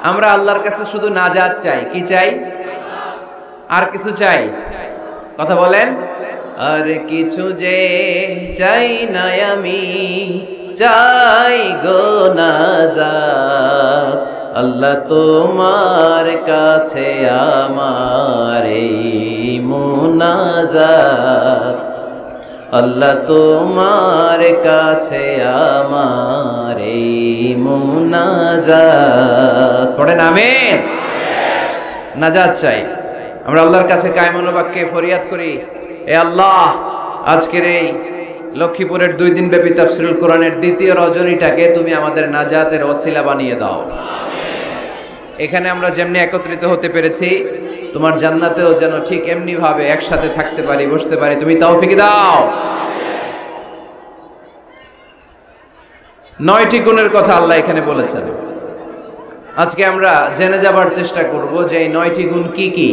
আমরা আল্লাহর কাছে শুধু নাজাত চাই। কি চাই? আর কিছু চাই? কথা বলেন। আর কিছু যে চাই না আমি, চাই গো নাজাত। আল্লাহ তোমার কাছে আমার এই মুনাজাত, আল্লাহ তোমার কাছে আমার এই মুনাজাত। পড়েন আমিন। নাজাত চাই। আমরা আল্লাহর কাছে কায়মনোবাক্যে ফরিয়াদ করি, এ আল্লাহ, আজকের এই লক্ষ্মীপুরের 2 দিন ব্যাপী তাফসীরুল কোরআনের দ্বিতীয় রজনীটাকে তুমি আমাদের নাজাতের ওসিলা বানিয়ে দাও। এখানে আমরা যেমনি একত্রিত হতে পেরেছি, তোমার জান্নাতেও যেন ঠিক এমনি ভাবে একসাথে থাকতে পারি, বসতে পারি, তুমি তৌফিক দাও। 9টি গুণের কথা আল্লাহ এখানে বলেছেন। আজকে আমরা জেনে যাবার চেষ্টা করব যে এই 9টি গুণ কি কি,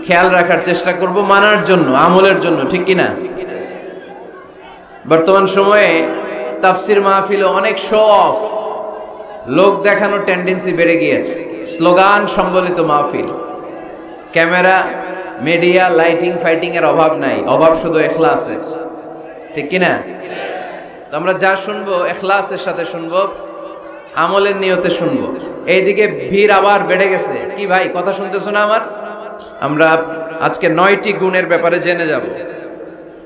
খেয়াল রাখার চেষ্টা করব, মানার জন্য, আমলের জন্য, ঠিক কিনা? বর্তমান সময়ে তাফসির মাহফিলে অনেক শো অফ, লোক দেখানোর টেন্ডেন্সি বেড়ে গিয়েছে। স্লোগান সম্বলিত মাহফিল, ক্যামেরা, মিডিয়া, লাইটিং ফাইটিং এর অভাব নাই, অভাব শুধু ইখলাসের, ঠিক কিনা? তো আমরা যা শুনবো ইখলাসের সাথে শুনবো, আমলের নিয়তে শুনবো। এইদিকে ভিড় আবার বেড়ে গেছে। কি ভাই, কথা শুনতেছো না আমার? আমরা আজকে 9টি গুণের ব্যাপারে জেনে যাব।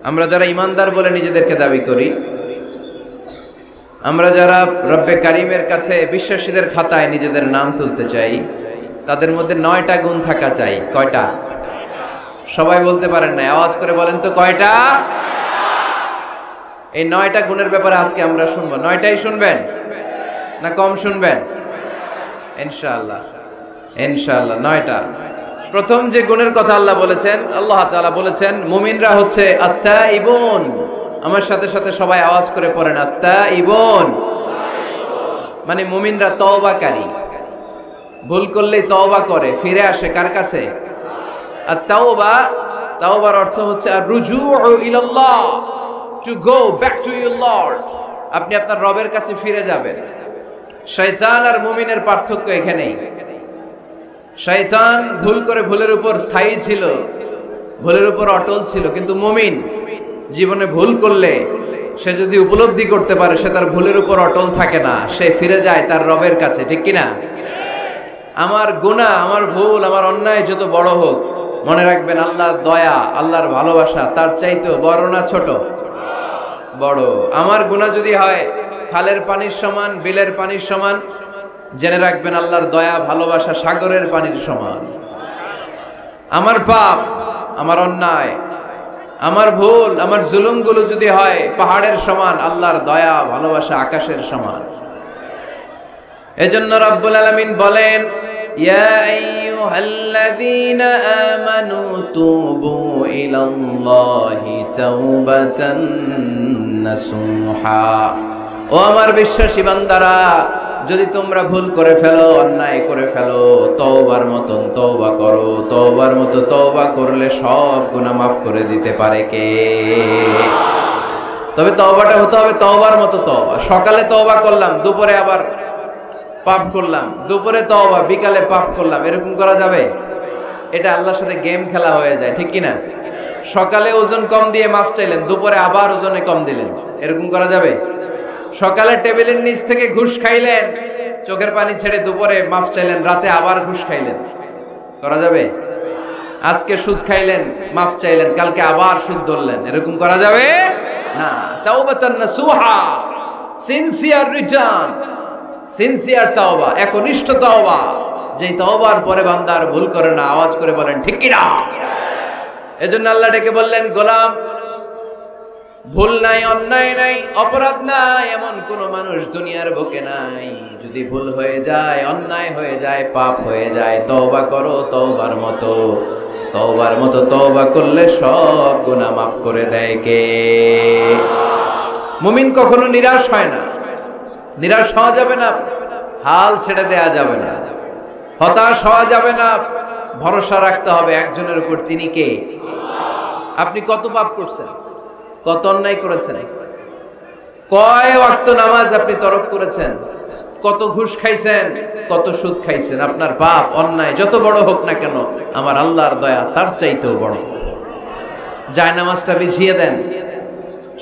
আমরা যারা ইমানদার বলে নিজেদেরকে দাবি করি, আমরা যারা রব্বে কারিমের কাছে বিশ্বাসীদের খাতায় নিজেদের নাম তুলতে চাই, তাদের মধ্যে 9টা গুণ থাকা চাই। কয়টা? সবাই বলতে পারেন না, আওয়াজ করে বলেন তো কয়টা? এই 9টা গুণের ব্যাপারে আজকে আমরা শুনবো। 9টাই শুনবেন না কম শুনবেন? ইনশাআল্লাহ, ইনশাআল্লাহ 9টা। প্রথম যে গুণের কথা আল্লাহ বলেছেন, আল্লাহ তাআলা বলেছেন মুমিনরা হচ্ছে আত্তাইবুন। আমার সাথে সাথে সবাই আওয়াজ করে পড়েন, আত্তাইবুন। মানে মুমিনরা তওবাকারী, ভুল করলেই তওবা করে, ফিরে আসে কার কাছে? আত-তাওবা, তাওবার অর্থ হচ্ছে আর-রুজুউ ইলাল্লাহ, to go back to your Lord. আপনি আপনার রবের কাছে ফিরে যাবেন। শয়তান আর মুমিনের পার্থক্য এখানেই। শয়তান ভুল করে ভুলের উপর স্থায়ী ছিল, ভুলের উপর অটল ছিল, কিন্তু মুমিন জীবনে ভুল করলে সে যদি উপলব্ধি করতে পারে সে তার ভুলের উপর অটল থাকে না, সে ফিরে যায় তার রবের কাছে, ঠিক কিনা? আমার গুনাহ, আমার ভুল, আমার অন্যায় যত বড় হোক, মনে রাখবেন আল্লাহর দয়া, আল্লাহর ভালোবাসা তার চাইতেও বড় না ছোট? বড়। আমার গুনাহ যদি হয় খালের পানির সমান, বিলের পানির সমান, জেনে রাখবেন আল্লাহর দয়া ভালোবাসা সাগরের পানির সমান। আমার পাপ, আমার অন্যায়, আমার ভুল, আমার জুলুমগুলো যদি হয় পাহাড়ের সমান, আল্লাহর দয়া ভালোবাসা আকাশের সমান। এজন্য রব্বুল আলামিন বলেন, ইয়া আইয়ুহাল্লাযীনা আমানু তুবু ইলাল্লাহি তাওবাতান নাসুহা। ও আমার বিশ্বাসী বান্দারা, যদি তোমরা ভুল করে ফেলো, অন্যায় করে ফেলো, তওবার মতন তওবা করো। তওবার মতো তওবা করলে সব গুনাহ মাফ করে দিতে পারে কে? তবে তওবাটা হতে হবে তওবার মতো তওবা। সকালে তওবা করলাম, দুপুরে আবার পাপ করলাম, দুপুরে তওবা, বিকালে পাপ করলাম, এরকম করা যাবে? এটা আল্লাহর সাথে গেম খেলা হয়ে যায়, ঠিক কিনা? সকালে ওজন কম দিয়ে মাফ চাইলেন, দুপুরে আবার ওজনে কম দিলেন, এরকম করা যাবে? সকালে টেবিলের নিচ থেকে ঘুষ খাইলেন, চোখের পানি ছেড়ে দুপুরে মাফ চাইলেন, রাতে আবার ঘুষ খাইলেন, করা যাবে? আজকে সুদ খাইলেন, মাফ চাইলেন, কালকে আবার সুদ ধরলেন, এরকম করা যাবে না। তাওবাতান নাসুহা, সিনসিয়ার রিটার্ন, সিনসিয়ার তাওবা, একনিষ্ঠ তাওবা, যেই তাওবার পরে বান্দার ভুল করে না। আওয়াজ করে বলেন ঠিক কি না? এজন্য আল্লাহ ডেকে বললেন, গোলাম, ভুল নাই, অন্যায় নাই, অপরাধ নাই, এমন কোন মানুষ দুনিয়ার বুকে নাই। যদি ভুল হয়ে যায়, অন্যায় হয়ে যায়, পাপ হয়ে যায়, তওবা করো তওবার মতো। তওবার মতো তওবা করলে সব গুনাহ মাফ করে দেয় কে? মুমিন কখনো নিরাশ হয় না, নিরাশ হওয়া যাবে না, হাল ছেড়ে দেয়া যাবে না, হতাশ হওয়া যাবে না। ভরসা রাখতে হবে একজনের উপর, তিনি কে? আপনি কত পাপ করছেন, কত অন্যায় করেছেন, কয় ওয়াক্ত নামাজ আপনি তরক করেছেন, কত ঘুষ খাইছেন, কত সুদ খাইছেন, আপনার পাপ অন্যায় যত বড় হোক না কেন, আমার আল্লাহর দয়া তার চাইতেও বড়। জায়নামাজটা বিছিয়ে দেন,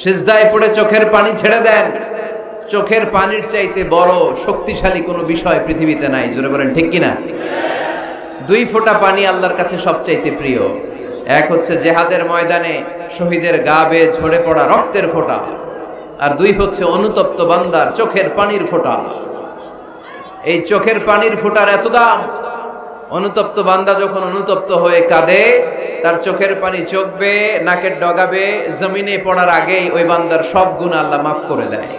সিজদায় পড়ে চোখের পানি ছেড়ে দেন। চোখের পানির চাইতে বড় শক্তিশালী কোনো বিষয় পৃথিবীতে নাই। জোরে বলেন ঠিক কিনা? 2 ফোঁটা পানি আল্লাহর কাছে সবচাইতে প্রিয়। এক হচ্ছে জিহাদের ময়দানে শহীদের গা বেয়ে ঝরে পড়া রক্তের ফোঁটা, আর 2 হচ্ছে অনুতপ্ত বান্দার চোখের পানির ফোঁটা। এই চোখের পানির ফোঁটার এত দাম, অনুতপ্ত বান্দা যখন অনুতপ্ত হয়ে কাঁদে, তার চোখের পানি চোখ বেয়ে নাকের ডগাবে জমিনে পড়ার আগেই ওই বান্দার সব গুনাহ আল্লাহ মাফ করে দেয়।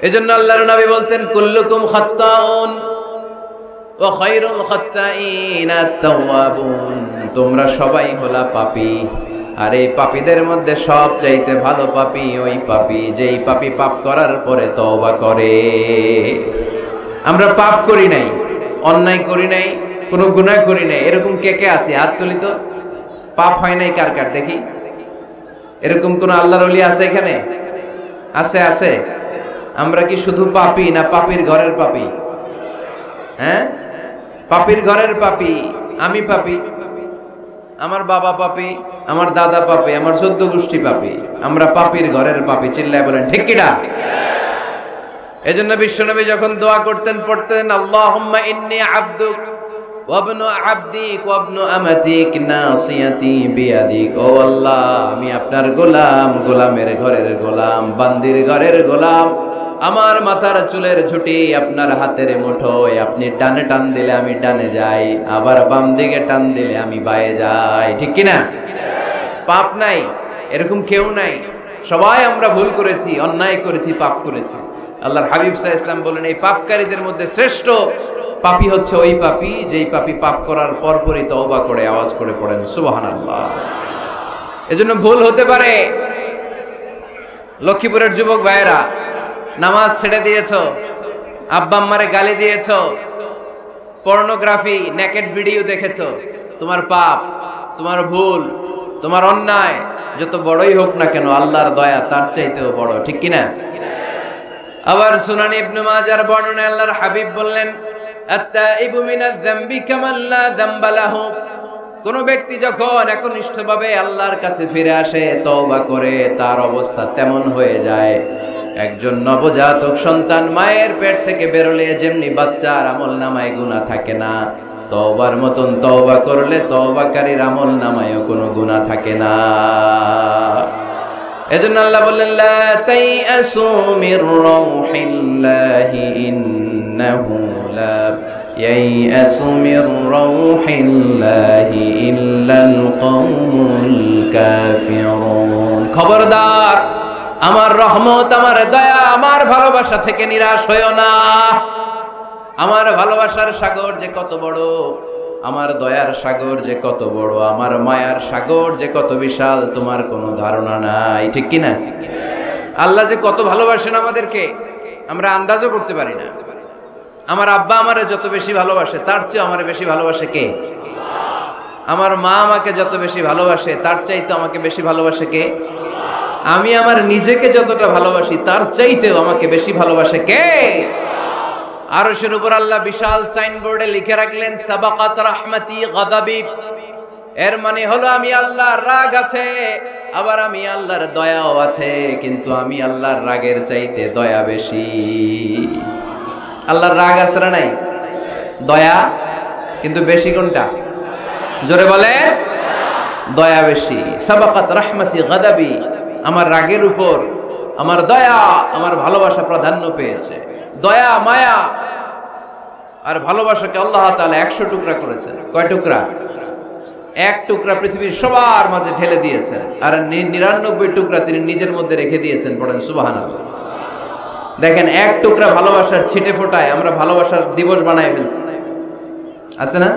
এজন্য আল্লাহর নবী বলতেন, কুল্লুকুম খাত্তাউন ওয়া খায়রুল খাত্তাইনা আত-তাওয়াবুন। তোমরা সবাই হলা পাপী, আর এই পাপীদের মধ্যে সবচাইতে ভালো পাপী ওই পাপী যেই পাপী পাপ করার পরে তওবা করে। আমরা পাপ করি নাই, অন্যায় করি নাই, কোনো গুনাহ করি নাই, এরকম কে কে আছে? হাত তুলি তো। পাপ হয় নাই কার কার দেখি? এরকম কোন আল্লাহর ওলি আছে এখানে? আছে? আছে। আমরা কি শুধু পাপী না পাপীর ঘরের পাপী? হ্যাঁ, পাপীর ঘরের পাপী। আমি পাপী, আমার বাবা পাপী, আমার দাদা পাপী, আমার 14 গোষ্ঠী পাপী। আমরা পাপীর ঘরের পাপী। চিল্লায় বলেন ঠিক কিনা? এজন্য বিশ্বনবী যখন দোয়া করতেন, পড়তেন, আল্লাহুম্মা ইন্নী আবদুক ওয়া ইবনু আবদিক ওয়া ইবনু আমাতিক নাসিয়াতি বিয়াদিক। ও আল্লাহ, আমি আপনার গোলাম, গোলামের ঘরের গোলাম, বান্দির ঘরের গোলাম। আমার মাথার চুলের ঝুঁটি আপনার হাতের মুঠোয়। আপনি ডানে টান দিলে আমি ডানে যাই, আবার বাম দিকে টান দিলে আমি বায়ে যাই। ঠিক কিনা? পাপ নাই এরকম কেউ নাই। সবাই আমরা ভুল করেছি, অন্যায় করেছি, পাপ করেছি। আল্লাহর হাবিব সাল্লাল্লাহু আলাইহি ওয়াসাল্লাম বলেন, এই পাপকারীদের মধ্যে শ্রেষ্ঠ পাপী হচ্ছে ওই পাপী যেই পাপী পাপ করার পরপরই তওবা করে আওয়াজ করে পড়েন সুবহানাল্লাহ। এজন্য ভুল হতে পারে। লক্ষ্মীপুরের যুবক ভাইয়েরা, নামাজ ছেড়ে দিয়েছো, আব্বা আম্মারে গালি দিয়েছো, পর্নোগ্রাফি নেকেড ভিডিও দেখেছো, তোমার পাপ, তোমার ভুল, তোমার অন্যায় যত বড়ই হোক না কেন, আল্লাহর দয়া তার চাইতেও বড়। ঠিক কিনা? আবার সুনান ইবনে মাজার বর্ণনায় আল্লাহর হাবিব বললেন, আত-তাইবু মিনাজ যামবি কামান লা যামবা লাহু। কোন ব্যক্তি যখন একনিষ্ঠভাবে আল্লাহর কাছে ফিরে আসে, তওবা করে, তার অবস্থা তেমন হয়ে যায় একজন নবজাতক সন্তান মায়ের পেট থেকে বেরোলে যেমনি বাচ্চার আমলনামায় গুনাহ থাকে না, তওবার মতন তওবা করলে তওবাকারীর আমলনামায়ও কোনো গুনাহ থাকে না। এজন্য আল্লাহ বললেন, লা তাইআসু মির রাউহিল্লাহি ইন্নাহু লা ইয়াইআসু মির রাউহিল্লাহি ইল্লাল কওমুল কাফিরুন। খবরদার, আমার রহমত, আমার দয়া, আমার ভালোবাসা থেকে নিরাশ হইও না। আমার ভালোবাসার সাগর যে কত বড়, আমার দয়ার সাগর যে কত বড়, আমার মায়ার সাগর যে কত বিশাল, তোমার কোনো ধারণা নাই। ঠিক কিনা? আল্লাহ যে কত ভালোবাসেন আমাদেরকে আমরা আন্দাজও করতে পারি না। আমার আব্বা আমারে যত বেশি ভালোবাসে, তার চেয়ে আমারে বেশি ভালোবাসে কে? আমার মা আমাকে যত বেশি ভালোবাসে, তার চাইতে আমাকে বেশি ভালোবাসে কে? আমি আমার নিজেকে যতটা ভালোবাসি, তার চাইতেও আমাকে বেশি ভালোবাসে কে? আরশের উপর আল্লাহ বিশাল সাইনবোর্ডে লিখে রাখলেন, সাবাকাত রাহমাতি গাদাবি। এর মানে হলো আমি আল্লাহর রাগ আছে, আবার আমি আল্লাহর দয়াও আছে, কিন্তু আমি আল্লাহর রাগের চাইতে দয়া বেশি। আল্লাহর রাগ আছে না নাই? দয়া কিন্তু বেশি কোনটা? জোরে বলে, দয়া বেশি। সাবাকাত রাহমাতি গাদাবি, আমার রাগের উপর আমার দয়া, আমার ভালোবাসা প্রাধান্য পেয়েছে। দয়া, মায়া আর ভালোবাসাকে আল্লাহ তাআলা 100 টুকরা করেছেন। কয় টুকরা? 1 টুকরা পৃথিবীর সবার মাঝে ঢেলে দিয়েছেন, আর 99 টুকরা তিনি নিজের মধ্যে রেখে দিয়েছেন। পড়েন সুবহানাল্লাহ। দেখেন, 1 টুকরা ভালোবাসার ছিটে ফোটায় আমরা ভালোবাসার দিবস বানায় ফেলছি। আছে না?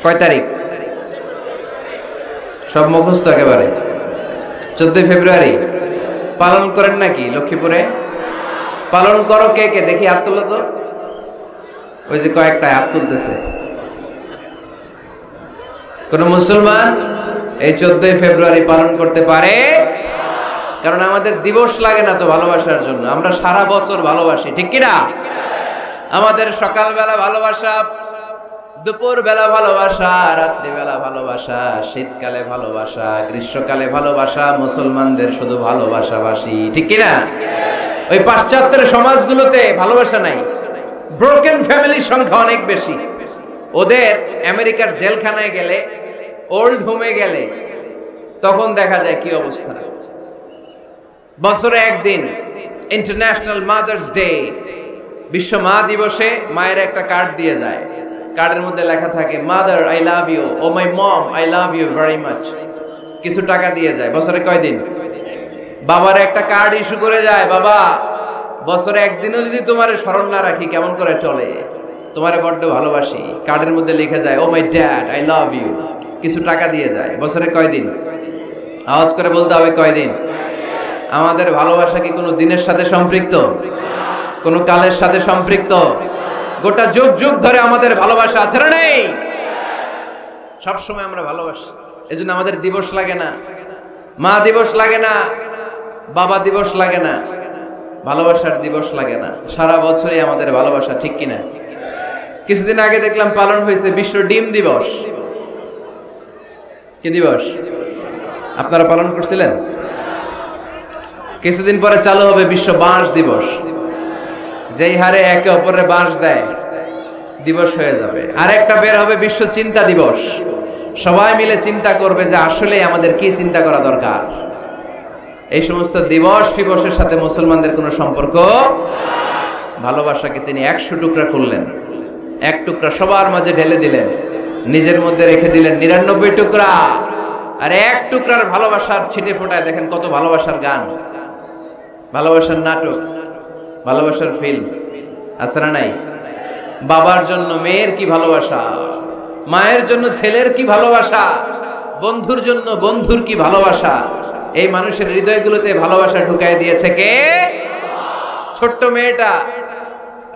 কয় তারিখ? সব মুখস্থ একেবারে। 14 ফেব্রুয়ারি পালন করেন নাকি লক্ষ্মীপুরে? পালন করো কে কে? দেখি হাত তুলো তো। ওই যে কয়েকটা হাত তুলতেছে। কোন মুসলমান এই 14 ফেব্রুয়ারি পালন করতে পারে? কারণ আমাদের দিবস লাগে না তো ভালোবাসার জন্য, আমরা সারা বছর ভালোবাসি, ঠিক কি না? আমাদের সকালবেলা ভালোবাসা, দুপুর বেলা ভালোবাসা, রাত্রিবেলা ভালোবাসা, শীতকালে ভালোবাসা, গ্রীষ্মকালে ভালোবাসা, মুসলমানদের শুধু ভালোবাসাবাসী, ঠিক কি না? ওই পাশ্চাত্যের সমাজগুলোতে ভালোবাসা নাই, ব্রোকেন ফ্যামিলির সংখ্যা অনেক বেশি। ওদের আমেরিকার জেলখানায় গেলে, ওল্ড হোমে গেলে তখন দেখা যায় কি অবস্থা। বছরে একদিন ইন্টারন্যাশনাল মাদার্স ডে, বিশ্ব মা দিবসে মায়ের একটা কার্ড দিয়ে যায়। কার্ডের মধ্যে লেখা থাকে mother I love you, oh my mom I love you very much. কিছু টাকা দিয়ে যায়। বছরে কয়দিন? বাবার একটা কার্ড ইস্যু করে যায়, বাবা বছরে একদিনও যদি তোমার স্মরণ না রাখি কেমন করে চলে, তোমারে বড্ড ভালোবাসি। কার্ডের মধ্যে লিখে যায় oh my dad I love you. কিছু টাকা দিয়ে যায়। বছরে কয়দিন? আওয়াজ করে বলতে হবে কয়দিন? আমাদের ভালোবাসা কি কোনো দিনের সাথে সম্পৃক্ত? কোনো কালের সাথে সম্পৃক্ত? গোটা যুগ যুগ ধরে আমাদের ভালোবাসা আছে না নেই? সবসময় আমরা ভালোবাসি, এজন্য আমাদের দিবস লাগে না, মা দিবস লাগে না, বাবা দিবস লাগে না, ভালোবাসার দিবস লাগে না। সারা বছরই আমাদের ভালোবাসা, ঠিক কিনা? কিছুদিন আগে দেখলাম পালন হয়েছে বিশ্ব ডিম দিবস। কি দিবস? আপনারা পালন করছিলেন? কিছুদিন পরে চালু হবে বিশ্ব বাঁশ দিবস। যেই হারে একে অপরের বাঁশ দেয় দিবস হয়ে যাবে। আর একটা বের হবে বিশ্ব চিন্তা দিবস। সবাই মিলে চিন্তা করবে যে আসলে আমাদের কি চিন্তা করা দরকার। এই সমস্ত দিবস ফিবসের সাথে মুসলমানদের কোনো সম্পর্ক। ভালোবাসাকে তিনি 100 টুকরা করলেন, এক টুকরা সবার মাঝে ঢেলে দিলেন, নিজের মধ্যে রেখে দিলেন 99 টুকরা। আর এক টুকরার ভালোবাসার ছিটে ফোটায় দেখেন কত ভালোবাসার গান, ভালোবাসার নাটক, ভালোবাসার ফিল্ম আছে না নাই? বাবার জন্য মেয়ের কি ভালোবাসা, মায়ের জন্য ছেলের কি ভালোবাসা, বন্ধুর জন্য বন্ধুর কি ভালোবাসা। এই মানুষের হৃদয়গুলোতে ভালোবাসা ঢুকাই দিয়েছে কে? ছোট্ট মেয়েটা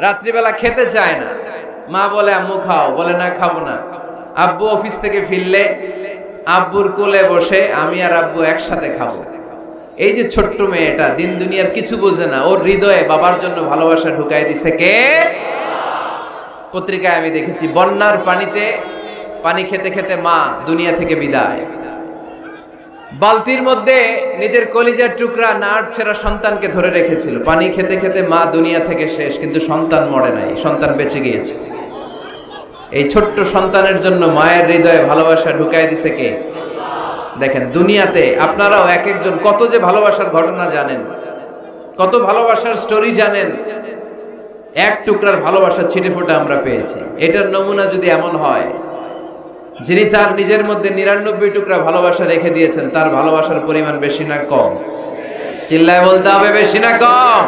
রাত্রিবেলা খেতে চায় না, মা বলে আম্মু খাও, বলে না খাবো না। আব্বু অফিস থেকে ফিরলে আব্বুর কোলে বসে আমি আর আব্বু একসাথে খাবো। এই যে ছোট্ট মেয়েটা দিন দুনিয়ার কিছু বোঝে না, ওর হৃদয়ে বাবার জন্য ভালোবাসা ঢুকাই দিছে কে? পত্রিকায় আমি দেখেছি বন্যার পানিতে পানি খেতে খেতে মা দুনিয়া থেকে বিদায়। বালতির মধ্যে নিজের কলিজার টুকরা নাড় ছেঁড়া সন্তানকে ধরে রেখেছিল। পানি খেতে খেতে মা দুনিয়া থেকে শেষ, কিন্তু সন্তান মরে নাই, সন্তান বেঁচে গিয়েছে। এই ছোট্ট সন্তানের জন্য মায়ের হৃদয়ে ভালোবাসা ঢুকাই দিছে কে? দেখেন দুনিয়াতে আপনারাও এক একজন কত যে ভালোবাসার ঘটনা জানেন, কত ভালোবাসার স্টোরি জানেন। এক টুকরার ভালোবাসার ছিটে ফোঁটা আমরা পেয়েছি। এটার নমুনা যদি এমন হয়, যিনি তার নিজের মধ্যে 99 টুকরা ভালোবাসা রেখে দিয়েছেন, তার ভালোবাসার পরিমাণ বেশি না কম? চিল্লায় বলতে হবে বেশি না কম?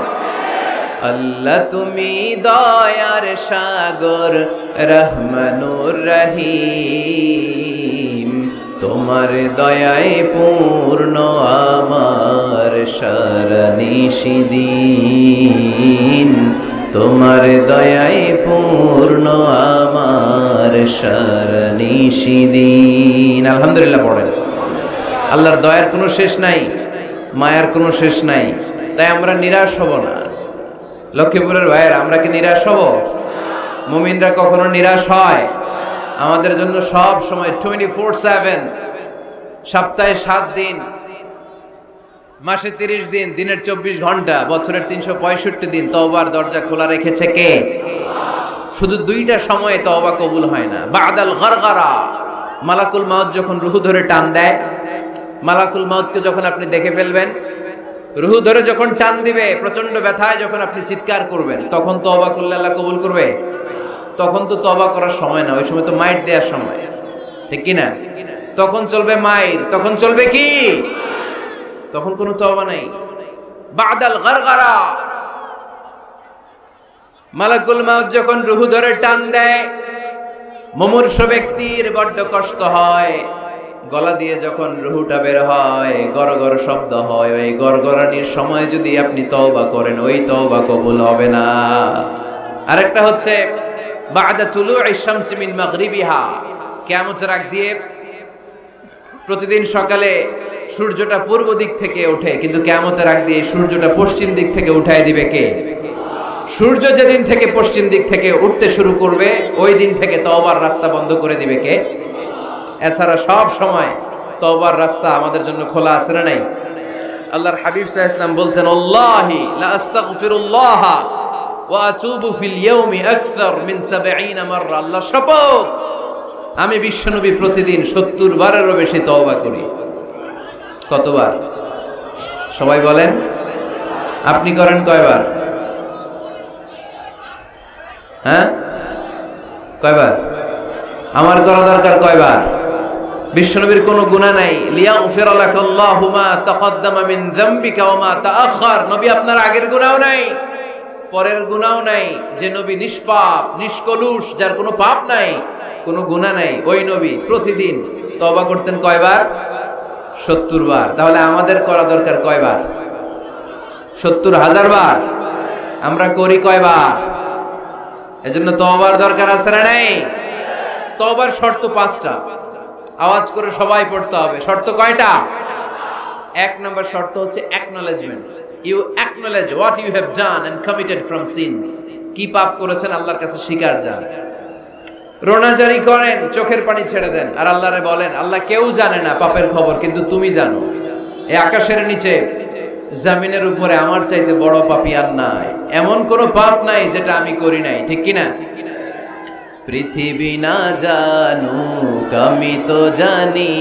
আল্লাহ তুমি দয়ার সাগর রহমানুর রহিম, তোমার দয়ায় পূর্ণ আমার সারা নিশিদিন, তোমার দয়ায় পূর্ণ আমার সারা নিশিদিন। আলহামদুলিল্লাহ পড়েন। আল্লাহর দয়ার কোনো শেষ নাই, মায়ার কোনো শেষ নাই। তাই আমরা নিরাশ হব না। লক্ষ্মীপুরের ভাইয়েরা, আমরা কি নিরাশ হব? মুমিনরা কখনো নিরাশ হয়? আমাদের জন্য সব সময় 24/7, সপ্তাহে 7 দিন, মাসে 30 দিন, দিনের 24 ঘন্টা, বছরের 365 দিন তওবার দরজা খোলা রেখেছে কে? শুধু 2টা সময়ে তওবা কবুল হয় না। বাদাল গরগরা, মালাকুল মাউত যখন রুহু ধরে টান দেয়, মালাকুল মাউতকে যখন আপনি দেখে ফেলবেন, রুহু ধরে যখন টান দিবে, প্রচন্ড ব্যথায় যখন আপনি চিৎকার করবেন, তখন তওবা করলে আল্লাহ কবুল করবে? তখন তো তওবা করার সময় না, ওই সময় তো মাইর দেওয়ার সময়, ঠিক কি না? তখন চলবে মাইর, তখন চলবে কি? তখন কোনো তওবা নাই। বাদাল গরগরা, মালাকুল মাউত যখন রুহু ধরে টান দেয়, মুমূর্ষ ব্যক্তির বড্ড কষ্ট হয়। গলা দিয়ে যখন রুহুটা বের হয়, গরগর শব্দ হয়, ওই গরগরানির সময় যদি আপনি তওবা করেন, ওই তওবা কবুল হবে না। আরেকটা হচ্ছে বাদা তুলুই শামসি মিন মাগরিবিহা, কিয়ামতের আগ দিয়ে প্রতিদিন সকালে সূর্যটা পূর্ব দিক থেকে ওঠে, কিন্তু কিয়ামতের আগ দিয়ে সূর্যটা পশ্চিম দিক থেকে উঠায় দিবে কে? সূর্য যেদিন থেকে পশ্চিম দিক থেকে উঠতে শুরু করবে ওই দিন থেকে তওবার রাস্তা বন্ধ করে দিবে কে? এছাড়া সব সময় তওবার রাস্তা আমাদের জন্য খোলা আছে না নাই? আল্লাহর হাবিব সাল্লাল্লাহু আলাইহি ওয়াসাল্লাম বলতেন, আল্লাহি লা আস্তাগফিরুল্লাহ ওয়া আতুবু ফিল ইয়াউমি আকসার মিন 70 মাররা। আল্লাহ শপথ, আমি বিশ্বনবী প্রতিদিন 70 বারেরও বেশি তওবা করি। কতবার? সবাই বলেন, আপনি করেন কয়বার? হ্যাঁ, কয়বার? আমার করা দরকার কয়বার? বিশ্বনবীর কোনো গুনাহ নাই। লিয়াগফিরা লাকাল্লাহু মা তাকদ্দামা মিন যামবিকা ওয়া মা তাআখার। নবী আপনার আগের গুনাহও নাই, পরের গুনাহও নাই। যে নবী নিষ্পাপ, নিষ্কলুষ, যার কোনো পাপ নাই, কোনো গুনাহ নাই, ওই নবী প্রতিদিন তওবা করতেন কয়বার? 70 বার। তাহলে আমাদের করা দরকার কয়বার? 70,000 বার। আমরা করি কয়বার? এজন্য তওবার দরকার আছে না নাই? তওবার শর্ত 5টা, আওয়াজ করে সবাই পড়তে হবে। শর্ত কয়টা? 1 নম্বর শর্ত হচ্ছে acknowledgement. You acknowledge what you have done and committed from sins. কি পাপ করেছেন আল্লাহর কাছে স্বীকার যান। রোনাজারি করেন, চোখের পানি ছেড়ে দেন, আর আল্লাহরে বলেন, আল্লাহ কেউ জানে না পাপের খবর, কিন্তু তুমি জানো। এই আকাশের নিচে, জমিনের উপরে আমার চাইতে বড় পাপী আর নাই। এমন কোন পাপ নাই যেটা আমি করি নাই, ঠিক কিনা? পৃথিবী না জানুক আমি তো জানি,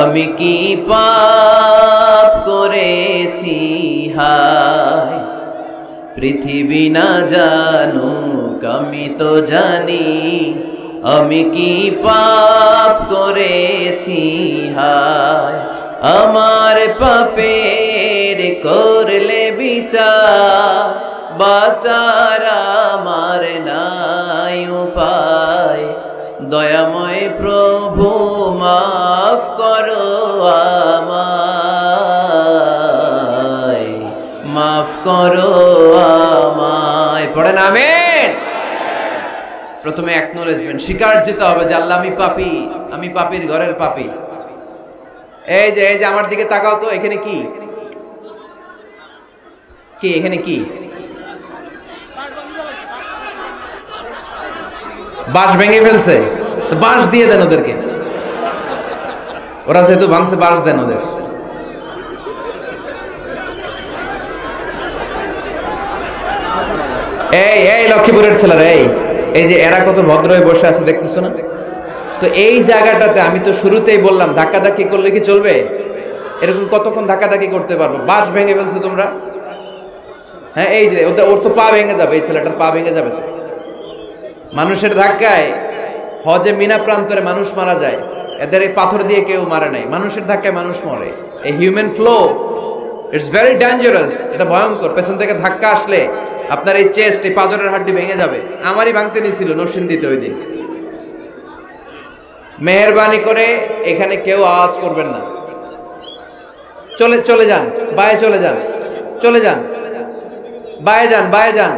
আমি কি পাপ করেছি হায়। পৃথিবী না জানুক আমি তো জানি, আমি কি পাপ করেছি হায়। আমার পাপের করলে বিচার, বাঁচার আমার নাই উপায়। দয়াময় প্রভু মাফ করো আমায়, মাফ করো আমায়। পড়েন আমিন। প্রথমে অ্যাকনলেজমেন্ট, স্বীকার যেতে হবে যে আল্লাহ আমি পাপী, আমি পাপীর ঘরের পাপী। এই যে আমার দিকে তাকাও তো, এখানে কি কি এখানে কি? বাঁশ ভেঙে ফেলছে, বাঁশ দিয়ে দেন ওদেরকে। ওরা যেহেতু ভাঙছে, বাঁশ দেন ওদের। এই লক্ষ্মীপুরের ছেলেরা, এই যে এরা কত ভদ্র হয়ে বসে আছে দেখতেছো না? তো এই জায়গাটাতে আমি তো শুরুতেই বললাম, ধাক্কাধাক্কি করলে কি চলবে? এরকম কতক্ষণ ধাক্কাধাক্কি করতে পারবো? বাঁশ ভেঙে ফেলছো তোমরা। হ্যাঁ, এই যে ওর তো পা ভেঙে যাবে, এই ছেলেটার পা ভেঙে যাবে তো। মানুষের ধাক্কায় হজে মিনা প্রান্তরে মানুষ মারা যায়, এদের এই পাথর দিয়ে কেউ মারে নাই, মানুষের ধাক্কায় মানুষ মরে। এই human flow, it's very dangerous, এটা ভয়ঙ্কর। পেছন থেকে ধাক্কা আসলে আপনার এই চেস্ট, এই পাঁজরের হাড্ডি ভেঙে যাবে। আমারই ভাঙতে নিয়েছিল নরসিংদীতে ওই দিন। মেহেরবানি করে এখানে কেউ আওয়াজ করবেন না। চলে যান, বায়ে চলে যান, চলে যান, বায়ে যান, বায়ে যান।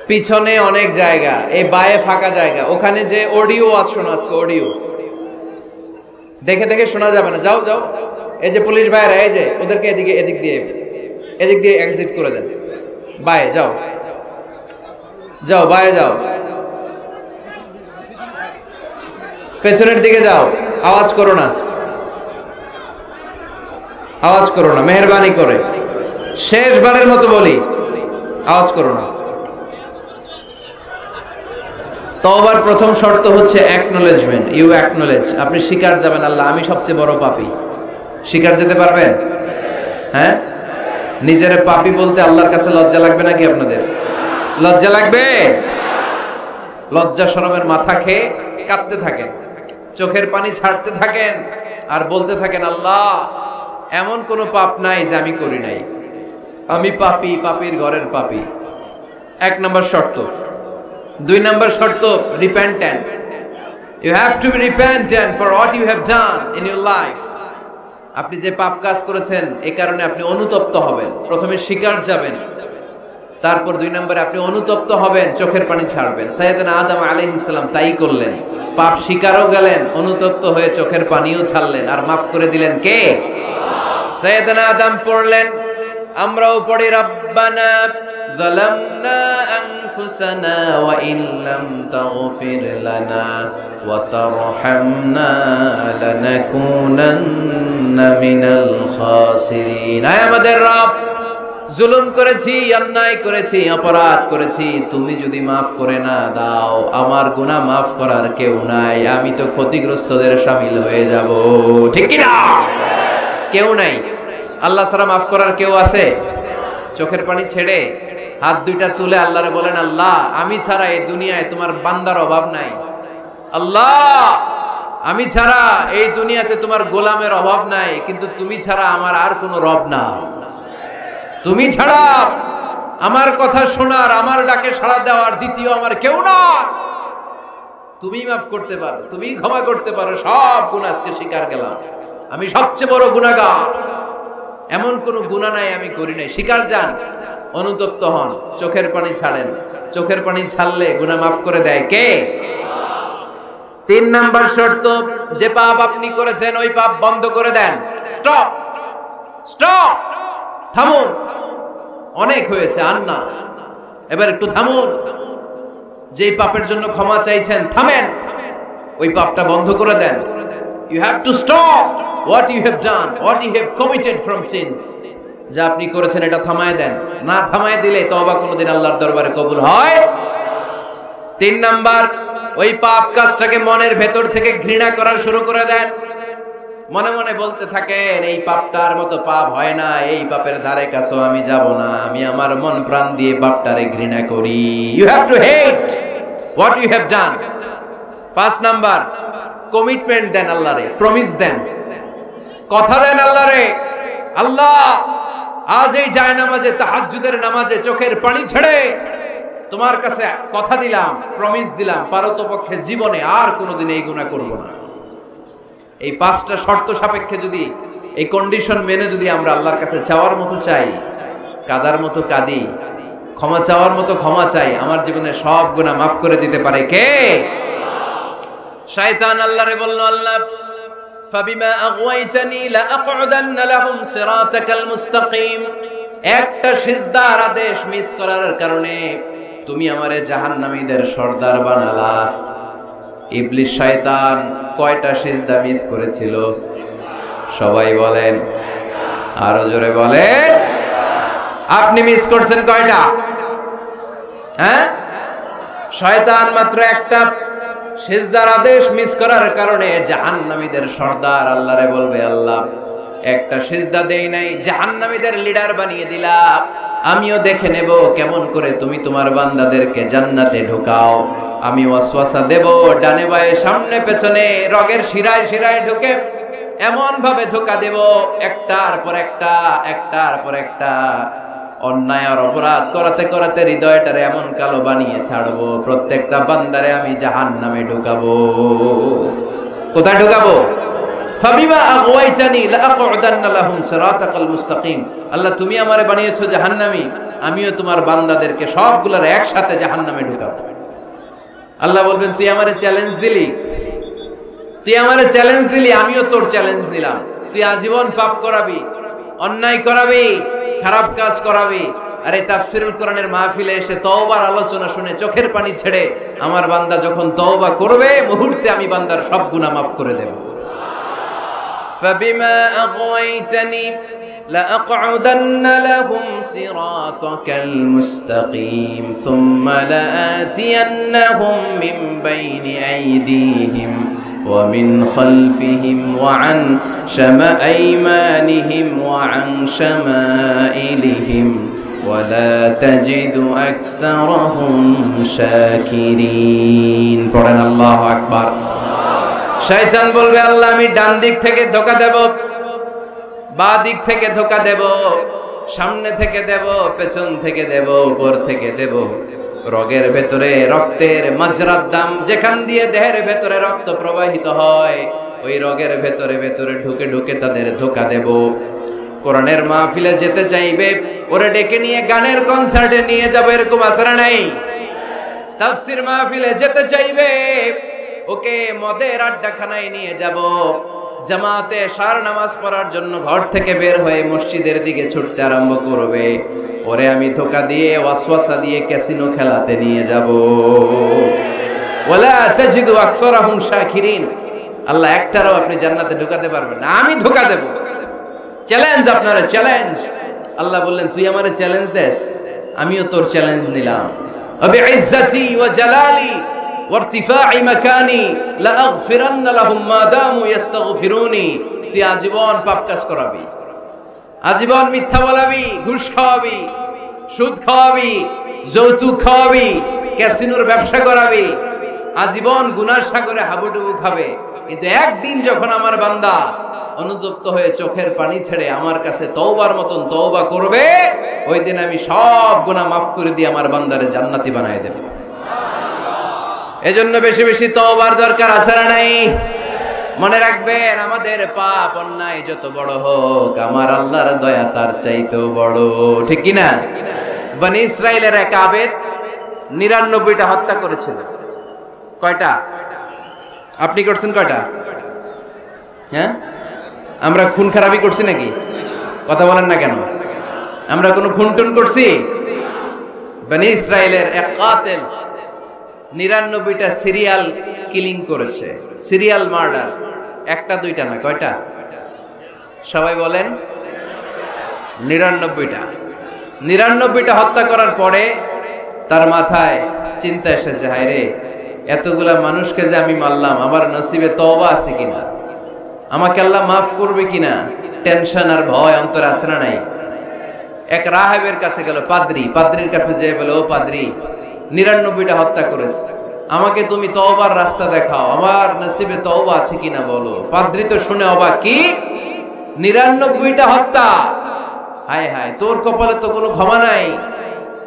পিছনে অনেক জায়গা, এই বায়ে ফাঁকা জায়গা, ওখানে যে অডিও আজ শোনা, আজকে অডিও দেখে দেখে শোনা যাবে না। যাও যাও, এই যে পুলিশ ভাইরা, এই যে ওদেরকে এদিক দিয়ে এক্সিট করে দেন। বায়ে যাও, যাও বায়ে যাও, পেছনের দিকে যাও। আওয়াজ করো না, আওয়াজ করো না, মেহেরবানি করে শেষবারের মতো বলি, আওয়াজ করো না। তওবার প্রথম শর্ত হচ্ছে অ্যাকনলেজমেন্ট। ইউ অ্যাকনলেজ, আপনি স্বীকার যাবেন আল্লাহ আমি সবচেয়ে বড় পাপী। স্বীকার যেতে পারবেন? হ্যাঁ, নিজের পাপী বলতে আল্লাহর কাছে লজ্জা লাগবে নাকি? আপনাদের লজ্জা লাগবে? লজ্জা শরমের মাথা খেয়ে কাঁদতে থাকেন, চোখের পানি ছাড়তে থাকেন, আর বলতে থাকেন আল্লাহ এমন কোনো পাপ নাই যে আমি করি নাই, আমি পাপী, পাপীর ঘরের পাপী। 1 নম্বর শর্ত। 2 নম্বর শর্ত, repentant. You have to be repentant for what you have done in your life. আপনি যে পাপ কাজ করেছেন এই কারণে আপনি অনুতপ্ত হবেন। প্রথমে স্বীকার যাবেন, তারপর 2 নম্বরে আপনি অনুতপ্ত হবেন, চোখের পানি ছাড়বেন। সাইয়েদনা আদম আলাইহিস সালাম তাই করলেন, পাপ স্বীকারও গেলেন, অনুতপ্ত হয়ে চোখের পানিও ছাড়লেন, আর মাফ করে দিলেন কে? সাইয়েদনা আদম পড়লেন, আমরাও পড়ি রব্বানা যালামনা আনফুসানা ওয়া ইন লাম তাগফির লানা ওয়া তারহামনা লানাকুনান্না মিনাল খাসিরিন। আয় আমাদের রব, জুলুম করেছি, অন্যায় করেছি, অপরাধ করেছি, তুমি যদি মাফ করে না দাও, আমার গুনাহ মাফ করার কেউ নাই, আমি তো ক্ষতিগ্রস্তদের শামিল হয়ে যাব। ঠিক কি না? কেউ নাই, আল্লাহ ছাড়া মাফ করার কেউ আছে? চোখের পানি ছেড়ে হাত দুইটা তুলে আল্লাহরে বলেন, আল্লাহ আমি ছাড়া এই দুনিয়ায় তোমার বান্দার অভাব নাই। আল্লাহ আমি ছাড়া এই দুনিয়াতে তোমার গোলামের অভাব নাই, কিন্তু তুমি ছাড়া আমার আর কোনো রব না। তুমি ছাড়া আমার কথা শোনার, আমার ডাকে সাড়া দেওয়ার দ্বিতীয় আমার কেউ না। তুমি মাফ করতে পারো, তুমি ক্ষমা করতে পারো, সব গুনাহ আজকে স্বীকার গেলাম, আমি সবচেয়ে বড় গুনাহগার, এমন কোন গুনাহ নাই আমি করি নাই। স্বীকার যান, অনুতপ্ত হন, চোখের পানি ছাড়েন। চোখের পানি ছাড়লে গুনাহ মাফ করে দেয় কে? 3 নাম্বার শর্ত, যে পাপ আপনি করেছেন ওই পাপ বন্ধ করে দেন। স্টপ, স্টপ, থামুন, অনেক হয়েছে, আর না, এবার একটু থামুন। যেই পাপের জন্য ক্ষমা চাইছেন থামেন, ওই পাপটা বন্ধ করে দেন। You have to stop what you have done, what you have committed from sins. যা আপনি করেছেন এটা থামায় দেন, না থামায় দিলে তওবা কোনোদিন আল্লাহর দরবারে কবুল হয়। 3 নাম্বার, ওই পাপ কাজটাকে মনের ভেতর থেকে ঘৃণা করা শুরু করে দেন। মনে মনে বলতে থাকেন, এই পাপটার মতো পাপ হয় না, এই পাপের ধারে কাছেও আমি যাব না, আমি আমার মন প্রাণ দিয়ে পাপটারে ঘৃণা করি। You have to hate what you have done. 5 number, commitment দেন আল্লাহরে, প্রমিস দেন, কথা দেন আল্লাহরে, আল্লাহ আজ এই জায়নামাজে, তাহাজ্জুদের নামাজে চোখের পানি ছেড়ে তোমার কাছে কথা দিলাম, প্রমিস দিলাম, পারতপক্ষে জীবনে আর কোনোদিন এই গুনাহ করব না। এই 5টা শর্ত সাপেক্ষে যদি, এই কন্ডিশন মেনে যদি আমরা আল্লাহর কাছে চাওয়ার মতো চাই, কাদার মতো কাঁদি, ক্ষমা চাওয়ার মতো ক্ষমা চাই, আমার জীবনে সব গুনাহ মাফ করে দিতে পারে কে? শয়তান আল্লাহরে বলল, আল্লাহ ফাবিমা আগওয়াইতানি লাআকউদান্না লাহুম সিরাতাকাল মুস্তাকিম। একটা সিজদার আদেশ মিস করার কারণে তুমি আমারে জাহান্নামীদের সর্দার বানালা। ইবলিস শয়তান কয়টা সিজদা মিস করেছিল? সবাই বলেন, আরো জোরে বলেন। আপনি মিস করছেন কয়টা? হ্যাঁ, শয়তান মাত্র একটা সিজদার আদেশ মিস করার কারণে জাহান্নামীদের সর্দার আল্লাহরে বলবে, আল্লাহ একটা সিজদা দেই নাই, জাহান্নামীদের লিডার বানিয়ে দিলা, আমিও দেখে নেব কেমন করে তুমি তোমার বান্দাদেরকে জান্নাতে ঢোকাও। আমি ওয়াসওয়াসা দেব, ডানে বায়ে সামনে পেছনে রগের শিরায় শিরায় ঢুকে এমন ভাবে ধোঁকা দেব, একটার পর একটা, একটার পর একটা অন্যায় আর অপরাধ করাতে করাতে হৃদয়টারে এমন কালো বানিয়ে ছাড়বো, প্রত্যেকটা বান্দারে আমি জাহান্নামে ঢুকাবো। কোথায় ঢুকাবো? ফাবিমা আগওয়াইতানি লাআকউদান্না লাহুম সিরাতাকাল মুস্তাকিম। আল্লাহ তুমি আমারে বানিয়েছো জাহান্নামী, আমিও তোমার বান্দাদেরকে সবগুলোর একসাথে জাহান্নামে ঢুকাবো। আল্লাহ বলবেন, তুই আমারে চ্যালেঞ্জ দিলি, তুই আমারে চ্যালেঞ্জ দিলি, আমিও তোর চ্যালেঞ্জ দিলাম। তুই আজীবন পাপ করাবি, অন্যায় করাবি, খারাপ কাজ করাবি, আর এই তাফসীরুল কোরআনের মাহফিলে এসে তওবার আলোচনা শুনে চোখের পানি ছেড়ে আমার বান্দা যখন তওবা করবে, মুহূর্তে আমি বান্দার সব গুনাহ মাফ করে দেব। ফাবিমা আগওয়াইতানি লাআকউদান্না লাহুম সিরাতাকাল মুস্তাকিম সুম্মা লাআতিয়ান্নাহুম মিন বাইনি আইদিহিম ومن خلفهم وعن أيمانهم وعن شمائلهم ولا تجد أكثرهم شاكرين. পড়েন আল্লাহু আকবার। শয়তান বলবে, আল্লাহ আমি ডান দিক থেকে ধোঁকা দেব, বাঁ দিক থেকে ধোঁকা দেব, সামনে থেকে দেব, পেছন থেকে দেব, উপর থেকে দেব, রগের ভেতরে রক্তের মাজরার দাম, যেখান দিয়ে দেহের ভেতরে রক্ত প্রবাহিত হয়, ওই রগের ভেতরে ভেতরে ঢুকে ঢুকে তাদের ধোঁকা দেব। কোরআনের মাহফিলে যেতে চাইবে ওরে ডেকে নিয়ে গানের কনসার্টে নিয়ে যাবে, এরকম আছে না নাই? তাফসীর মাহফিলে যেতে চাইবে ওকে মদের আড্ডাখানায় নিয়ে যাব, জামাতে সার নামাজ পড়ার জন্য ঘর থেকে বের হয়ে মসজিদের দিকে ছুটতে আরম্ভ করবে, ওরে আমি ধোঁকা দিয়ে ওয়াসওয়াসা দিয়ে ক্যাসিনো খেলাতে নিয়ে যাব। ওয়ালা তাজিদু আকসারাহুম শাকিরিন, আল্লাহ একটারও আপনি জান্নাতে ঢুকাতে পারবেন না, আমি ধোঁকা দেব। চ্যালেঞ্জ, আপনারা চ্যালেঞ্জ। আল্লাহ বললেন তুই আমারে চ্যালেঞ্জ দেস, আমিও তোর চ্যালেঞ্জ নিলাম। বিইজ্জাতি ওয়া জালালি ওয়া ইরতিফা'i মাকানি লা আগফিরান্না লাহুম মা দামু ইস্তাগফিরুনি। তুই আজীবন পাপ কাজ করাবি, আজীবন মিথ্যা বলাবি, ঘুষ খাওয়াবি, সুদ খাওয়াবি, যৌতুক খাওয়াবি, ক্যাসিনোর ব্যবসা করাবি, আজীবন গুনার সাগরে হাবুডুবু খাবে। কিন্তু একদিন যখন আমার বান্দা অনুতপ্ত হয়ে চোখের পানি ছেড়ে আমার কাছে তওবার মতন তওবা করবে, ওই দিন আমি সব গুনাহ মাফ করে দিয়ে আমার বান্দারে জান্নাতি বানায় দেব। এজন্য বেশি বেশি তওবার দরকার আছে না নাই? মনে রাখবেন, আমাদের পাপ অন্যায় যত বড় হোক, আমার আল্লাহর দয়া তার চাইতেও বড়, ঠিক কি না? বনি ইসরাইলের এক আবেদ 99টা হত্যা করেছিল। কয়টা? আপনি করছেন কয়টা? হ্যাঁ, আমরা খুন খারাপি করছি নাকি? কথা বলেন না কেন? আমরা কোনো খুন টুন করছি? বনি ইসরাইলের এক কাতেল 99টা সিরিয়াল কিলিং করেছে, সিরিয়াল মার্ডার। একটা দুইটা না, কয়টা? সবাই বলেন 99টা। 99টা হত্যা করার পরে তার মাথায় চিন্তা এসেছে, হায় রে, এতগুলা মানুষকে যে আমি মারলাম, আমার নসিবে তওবা আছে কিনা, আমাকে আল্লাহ মাফ করবে কিনা, টেনশন আর ভয় অন্তরে আছে না নাই? এক রাহেবের কাছে গেল, পাদ্রির কাছে যেয়ে বলে, ও পাদ্রি, 99টা হত্যা করেছে, আমাকে তুমি তওবার রাস্তা দেখাও, আমার নসিবে তওবা আছে কিনা বলো। পাদ্রি তো শুনে অবাক, কি 99টা হত্যা? হায় হায়, তোর কপালে তো কোনো ক্ষমা নাই,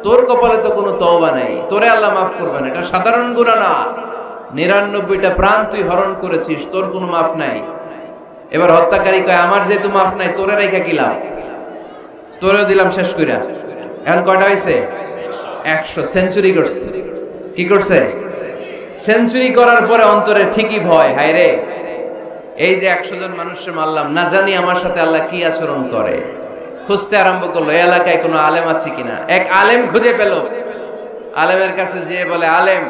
তোর কপালে তো কোনো তওবা নাই, তোরে আল্লাহ মাফ করবে না, এটা সাধারণ গুনাহ না। 99টা প্রাণ তুই হরণ করেছিস, তোর কোনো মাফ নাই। এবার হত্যাকারী কয়, আমার যেহেতু মাফ নাই, তোরে রেখা কি লাভ, তোরেও দিলাম শেষ কইরা। এখন কয়টা হয়েছে? 100। সেঞ্চুরি করছে। কি করছে? সেঞ্চুরি করার পরে অন্তরে ঠিকই ভয়, হায় রে, এই যে 100 জন মানুষকে মারলাম, না জানি আমার সাথে আল্লাহ কি আচরণ করে। খুঁজতে আরম্ভ করলো এলাকায় কোনো আলেম আছে কিনা। এক আলেম খুঁজে পেল, আলেমের কাছে যেয়ে বলে, আলেম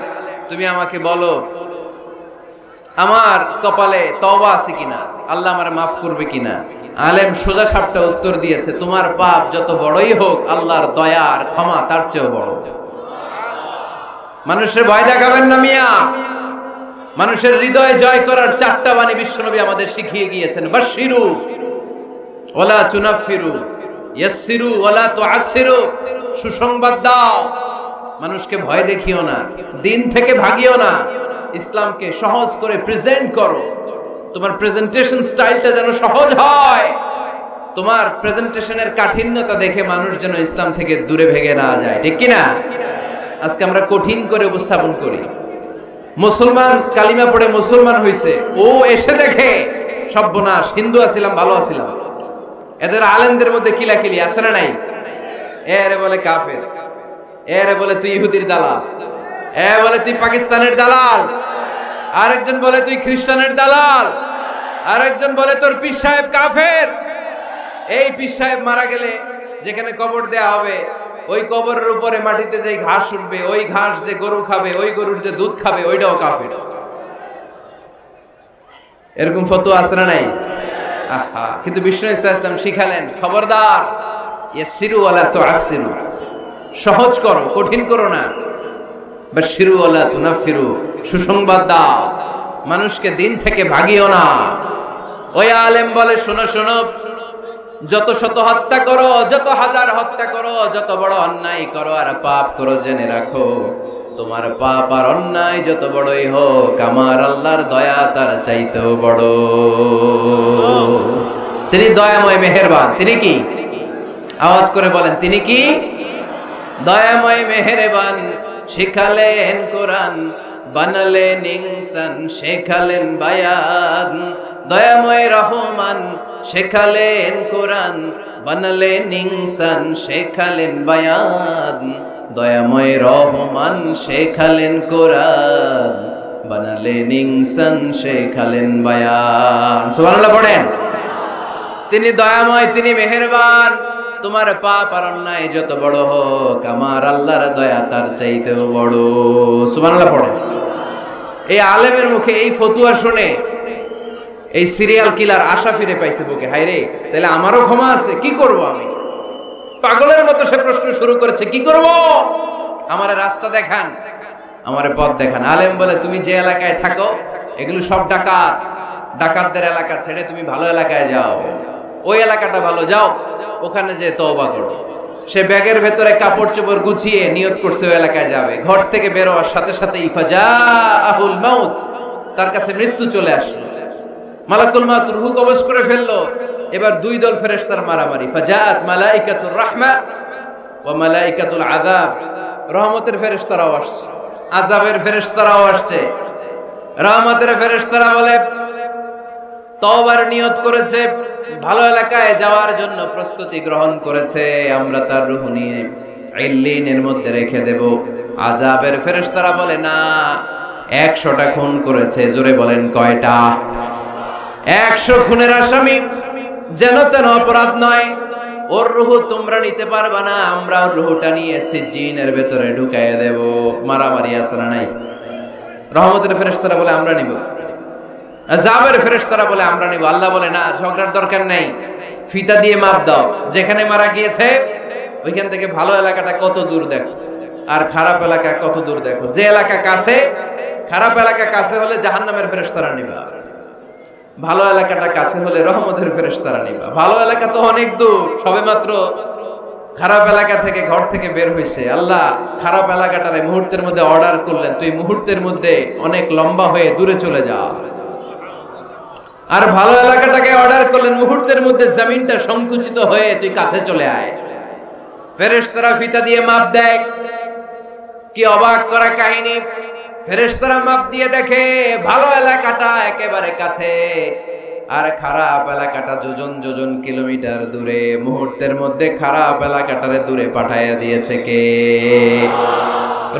তুমি আমাকে বলো আমার কপালে তওবা আছে কিনা, আল্লাহ আমারে মাফ করবে কিনা। আলেম সোজা সাপটা উত্তর দিয়েছে, তোমার পাপ যত বড়ই হোক, আল্লাহর দয়া আর ক্ষমা তার চেয়েও বড়। মানুষের ভয় দেখাবেন না মিয়া। মানুষের হৃদয় জয় করার 4টা বাণী বিশ্বনবী আমাদের শিখিয়ে গিয়েছেন। বাশশিরু ওয়ালা তুনাফিরু, ইয়াসসিরু ওয়ালা তুআসসিরু। সুসংবাদ দাও, মানুষকে ভয় দেখিও না, দিন থেকে ভাগিও না, ইসলামকে সহজ করে প্রেজেন্ট করো। তোমার প্রেজেন্টেশন স্টাইলটা যেন সহজ হয়, তোমার প্রেজেন্টেশনের কাঠিন্যতা দেখে মানুষ যেন ইসলাম থেকে দূরে ভেগে না যায়, ঠিক কি না? আজকে আমরা কঠিন করে উপস্থাপন করি। মুসলমান কালিমা পড়ে মুসলমান হইছে, ও এসে দেখে সর্বনাশ, হিন্দু আছিলাম ভালো আছিলাম। এদের আলেমদের মধ্যে কিলাকিলি আছে না নাই? এরে বলে কাফের, এরে বলে তুই ইহুদির দালাল, এ বলে তুই পাকিস্তানের দালাল, আরেকজন বলে তুই খ্রিস্টানের দালাল, আরেকজন বলে তোর পীর সাহেব কাফের। এই পীর সাহেব মারা গেলে যেখানে কবর দেয়া হবে, ওই কবরের উপরে মাটিতে যে ঘাস উঠবে, ওই ঘাস যে গরু খাবে, ওই গরুর যে দুধ খাবে, ওইটাও কাফের। এরকম ফতোয়া আছে না নাই? আহা, কিন্তু বিষ্ণু ইসলাম শিখালেন, খবরদার, ইয়াসসিরু ওয়ালা তুআসসিরু, সহজ করো, কঠিন করো না। বাশশিরু ওয়ালা তুনাফিরু, সুসংবাদ দাও, মানুষকে দিন থেকে ভাগিও না। ওই আলেম বলে, শোনো শোনো, যত শত হত্যা করো, যত হাজার হত্যা করো, যত বড় অন্যায় করো আর পাপ করো, জেনে রাখো তোমার পাপ আর অন্যায় যত বড়ই হোক, আমার আল্লাহর দয়া তার চাইতেও বড়। তিনি দয়াময় মেহেরবান। তিনি কি? আওয়াজ করে বলেন, তিনি কি? দয়াময় মেহেরবান। শিখালেন কোরআন, বানালেন ইনসান শেখালেন বায়ান, দয়াময় রহমান শেখালেন কোরআন, বানালেন ইনসান শেখালেন বায়ান, দয়াময় রহমান শেখালেন কোরআন, বানালেন ইনসান শেখালেন বায়ান। সুবহানাল্লাহ পড়েন। তিনি দয়াময়, তিনি মেহেরবান। তোমার পাপ আর অন্যায় যত বড় হোক, আমার আল্লাহর দয়া তার চাইতেও বড়। সুবহানাল্লাহ পড়েন। এই আলেমের মুখে এই ফতুয়া শুনে এই সিরিয়াল কিলার আশা ফিরে পাইছে বুকে। হায়রে, তাহলে আমারও ক্ষমা আছে, কি করব আমি? পাগলের মতো সে প্রশ্ন শুরু করেছে, কি করব? আমারে রাস্তা দেখান, আমারে পথ দেখান। আলেম বলে, তুমি যে এলাকায় থাকো এগুলো সব ডাকাত, ডাকাতদের এলাকা ছেড়ে তুমি ভালো এলাকায় যাও, ওই এলাকাটা ভালো, যাও ওখানে যে তওবা করো। সে ব্যাগের ভেতরে কাপড় চোপড় গুছিয়ে নিয়ত করছে ওই এলাকায় যাবে। ঘর থেকে বের হওয়ার সাথে সাথে ইফাজাহুল মাউত, তার কাছে মৃত্যু চলে আসলো। মালাকুল মাউত রূহ কবজ করে ফেললো। এবার দুই দল ফেরেশতার মারামারি। ফাজাআত মালাইকাতুর রাহমা ওয়া মালাইকাতুল আযাব, রহমতের ফেরেশতারাও আসছে, আযাবের ফেরেশতারাও আসছে। রহমতের ফেরেশতারা বলে, তওবার নিয়ত করেছে, ভালো এলাকায় যাওয়ার জন্য প্রস্তুতি গ্রহণ করেছে, আমরা তার রূহ নিয়ে ইল্লিনের মধ্যে রেখে দেব। আযাবের ফেরেশতারা বলে, না, 100টা খুন করেছে। জোরে বলেন, কয়টা? 100 খুনের আসামি, যেন তেন অপরাধ নয়। ওর রূহ তোমরা নিতে পারবা না, আমরা ওর রূহটা নিয়ে সিজ্জিনের ভেতরে ঢুকাইয়ে দেব। মারামারি আছে না নাই? রহমতের ফেরেশতারা বলে, আমরা নিব। আযাবের ফেরেশতারা বলে, আমরা নিব। আল্লাহ বলে, না, ঝগড়ার দরকার নাই, ফিতা দিয়ে মাপ দাও। যেখানে মারা গিয়েছে ওইখান থেকে ভালো এলাকাটা কত দূর দেখো, আর খারাপ এলাকা কত দূর দেখো। যে এলাকা কাছে, খারাপ এলাকা কাছে হলে জাহান্নামের ফেরেশতারা নিবা, ভালো এলাকাটা কাছে হলে রহমতের ফেরেশতারা নিবা। ভালো এলাকা তো অনেক দূর, সবেমাত্র খারাপ এলাকা থেকে ঘর থেকে বের হইছে। আল্লাহ খারাপ এলাকাটারে মুহূর্তের মধ্যে অর্ডার করলেন, তুই মুহূর্তের মধ্যে অনেক লম্বা হয়ে দূরে চলে যা। আর ভালো এলাকাটাকে অর্ডার করলেন, মুহূর্তের মধ্যে জমিনটা সংকুচিত হয়ে তুই কাছে চলে আয়। ফেরেশতারা ফিতা দিয়ে মাপ দেয়। কি অবাক করা কাহিনী! ফেরেশতারা মাপ দিয়ে দেখে ভালো এলাকাটা একেবারে কাছে, আর খারাপ এলাকাটা যোজন যোজন কিলোমিটার দূরে। মুহূর্তের মধ্যে খারাপ এলাকাটারে দূরে পাঠাইয়া দিয়েছে কে?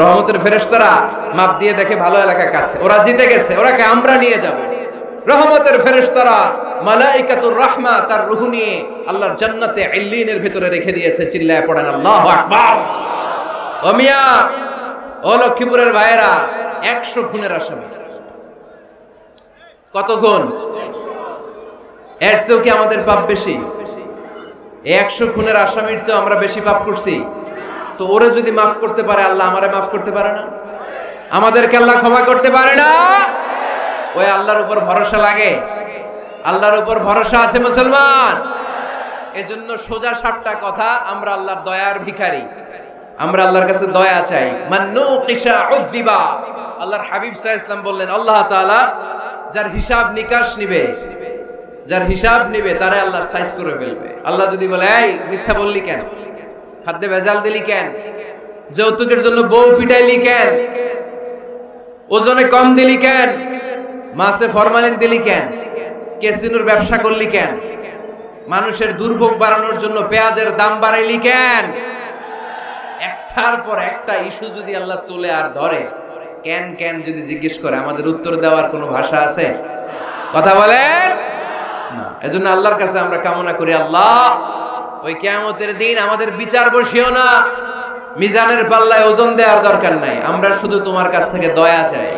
রহমতের ফেরেশতারা মাপ দিয়ে দেখে ভালো এলাকা কাছে, ওরা জিতে গেছে, ওরাকে আমরা নিয়ে যাব। রহমতের ফেরেশতারা মালাইকাতুর রাহমা তার রূহ নিয়ে আল্লাহর জান্নাতে ইল্লিনের ভিতরে রেখে দিয়েছে। চিল্লায়ে পড়েন আল্লাহু আকবার। ও মিয়া, ও লক্ষ্মীপুরের ভাইয়েরা, 100 খুনের আসামি। কত খুন? এর চেয়েও কি আমাদের পাপ বেশি? 100 খুনের আসামির চেয়ে আমরা বেশি পাপ করছি। তো ওরে যদি মাফ করতে পারে আল্লাহ, আমারে মাফ করতে পারে না? আমাদেরকে আল্লাহ ক্ষমা করতে পারে না? ওই আল্লাহর উপর ভরসা লাগে? আল্লাহর উপর ভরসা আছে মুসলমান? এজন্য সোজা সাপটা কথা, আমরা আল্লাহর দয়ার ভিখারি, আমরা আল্লাহর কাছে দয়া চাই। মান্নুকিশা উযিবা। আল্লাহর হাবিব সাল্লাল্লাহু আলাইহি ওয়াসাল্লাম বললেন, আল্লাহ তাআলা যার হিসাব নিকাশ নিবে, যার হিসাব নিবে তারে আল্লাহ সাইজ করে ফেলবে। আল্লাহ যদি বলে, এই মিথ্যা বললি কেন, খাদ্যে ভেজাল দিলি কেন, যৌতুকের জন্য বউ পিটাইলি কেন, ওজনে কম দিলি কেন, মাছে ফরমালিন দিলি কেন, ক্যাসিনোর ব্যবসা করলি কেন, মানুষের দুর্ভোগ বাড়ানোর জন্য পেঁয়াজের দাম বাড়াইলি কেন, একটার পর একটা ইস্যু যদি আল্লাহ তুলে আর ধরে, কেন কেন যদি জিজ্ঞেস করে, আমাদের উত্তর দেওয়ার কোনো ভাষা আছে? কথা বলেন না। এজন্য আল্লাহর কাছে আমরা কামনা করি, আল্লাহ ওই কিয়ামতের দিন আমাদের বিচার বসিও না, মিজানের পাল্লায় ওজন দেওয়ার দরকার নাই, আমরা শুধু তোমার কাছ থেকে দয়া চাই।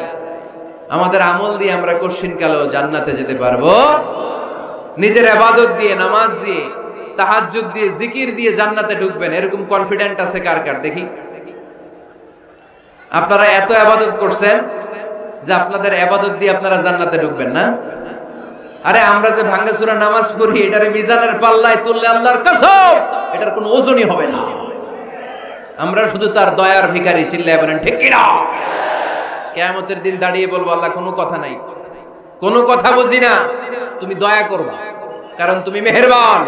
আমাদের আমল দিয়ে আমরা কশিনকালেও জান্নাতে যেতে পারবো। নিজের ইবাদত দিয়ে, নামাজ দিয়ে, তাহাজ্জুদ দিয়ে, জিকির দিয়ে জান্নাতে ঢুকবেন, এরকম কনফিডেন্ট আছে কার কার? দেখি। আপনারা এত ইবাদত করছেন যে আপনাদের ইবাদত দিয়ে আপনারা জান্নাতে ঢুকবেন না? আরে আমরা যে ভাঙ্গাচুরা নামাজ পড়ি, এটারে মিজানের পাল্লায় তুললে আল্লাহর কসম এটার কোনো ওজনই হবে না। আমরা শুধু তার দয়ার ভিখারি। চিল্লায় বলেন ঠিক কি না? কিয়ামতের দিন দাঁড়িয়ে বলবো, আল্লাহ কোনো কথা নাই, কোনো কথা বুঝি না, তুমি দয়া করবা, কারণ তুমি মেহেরবান,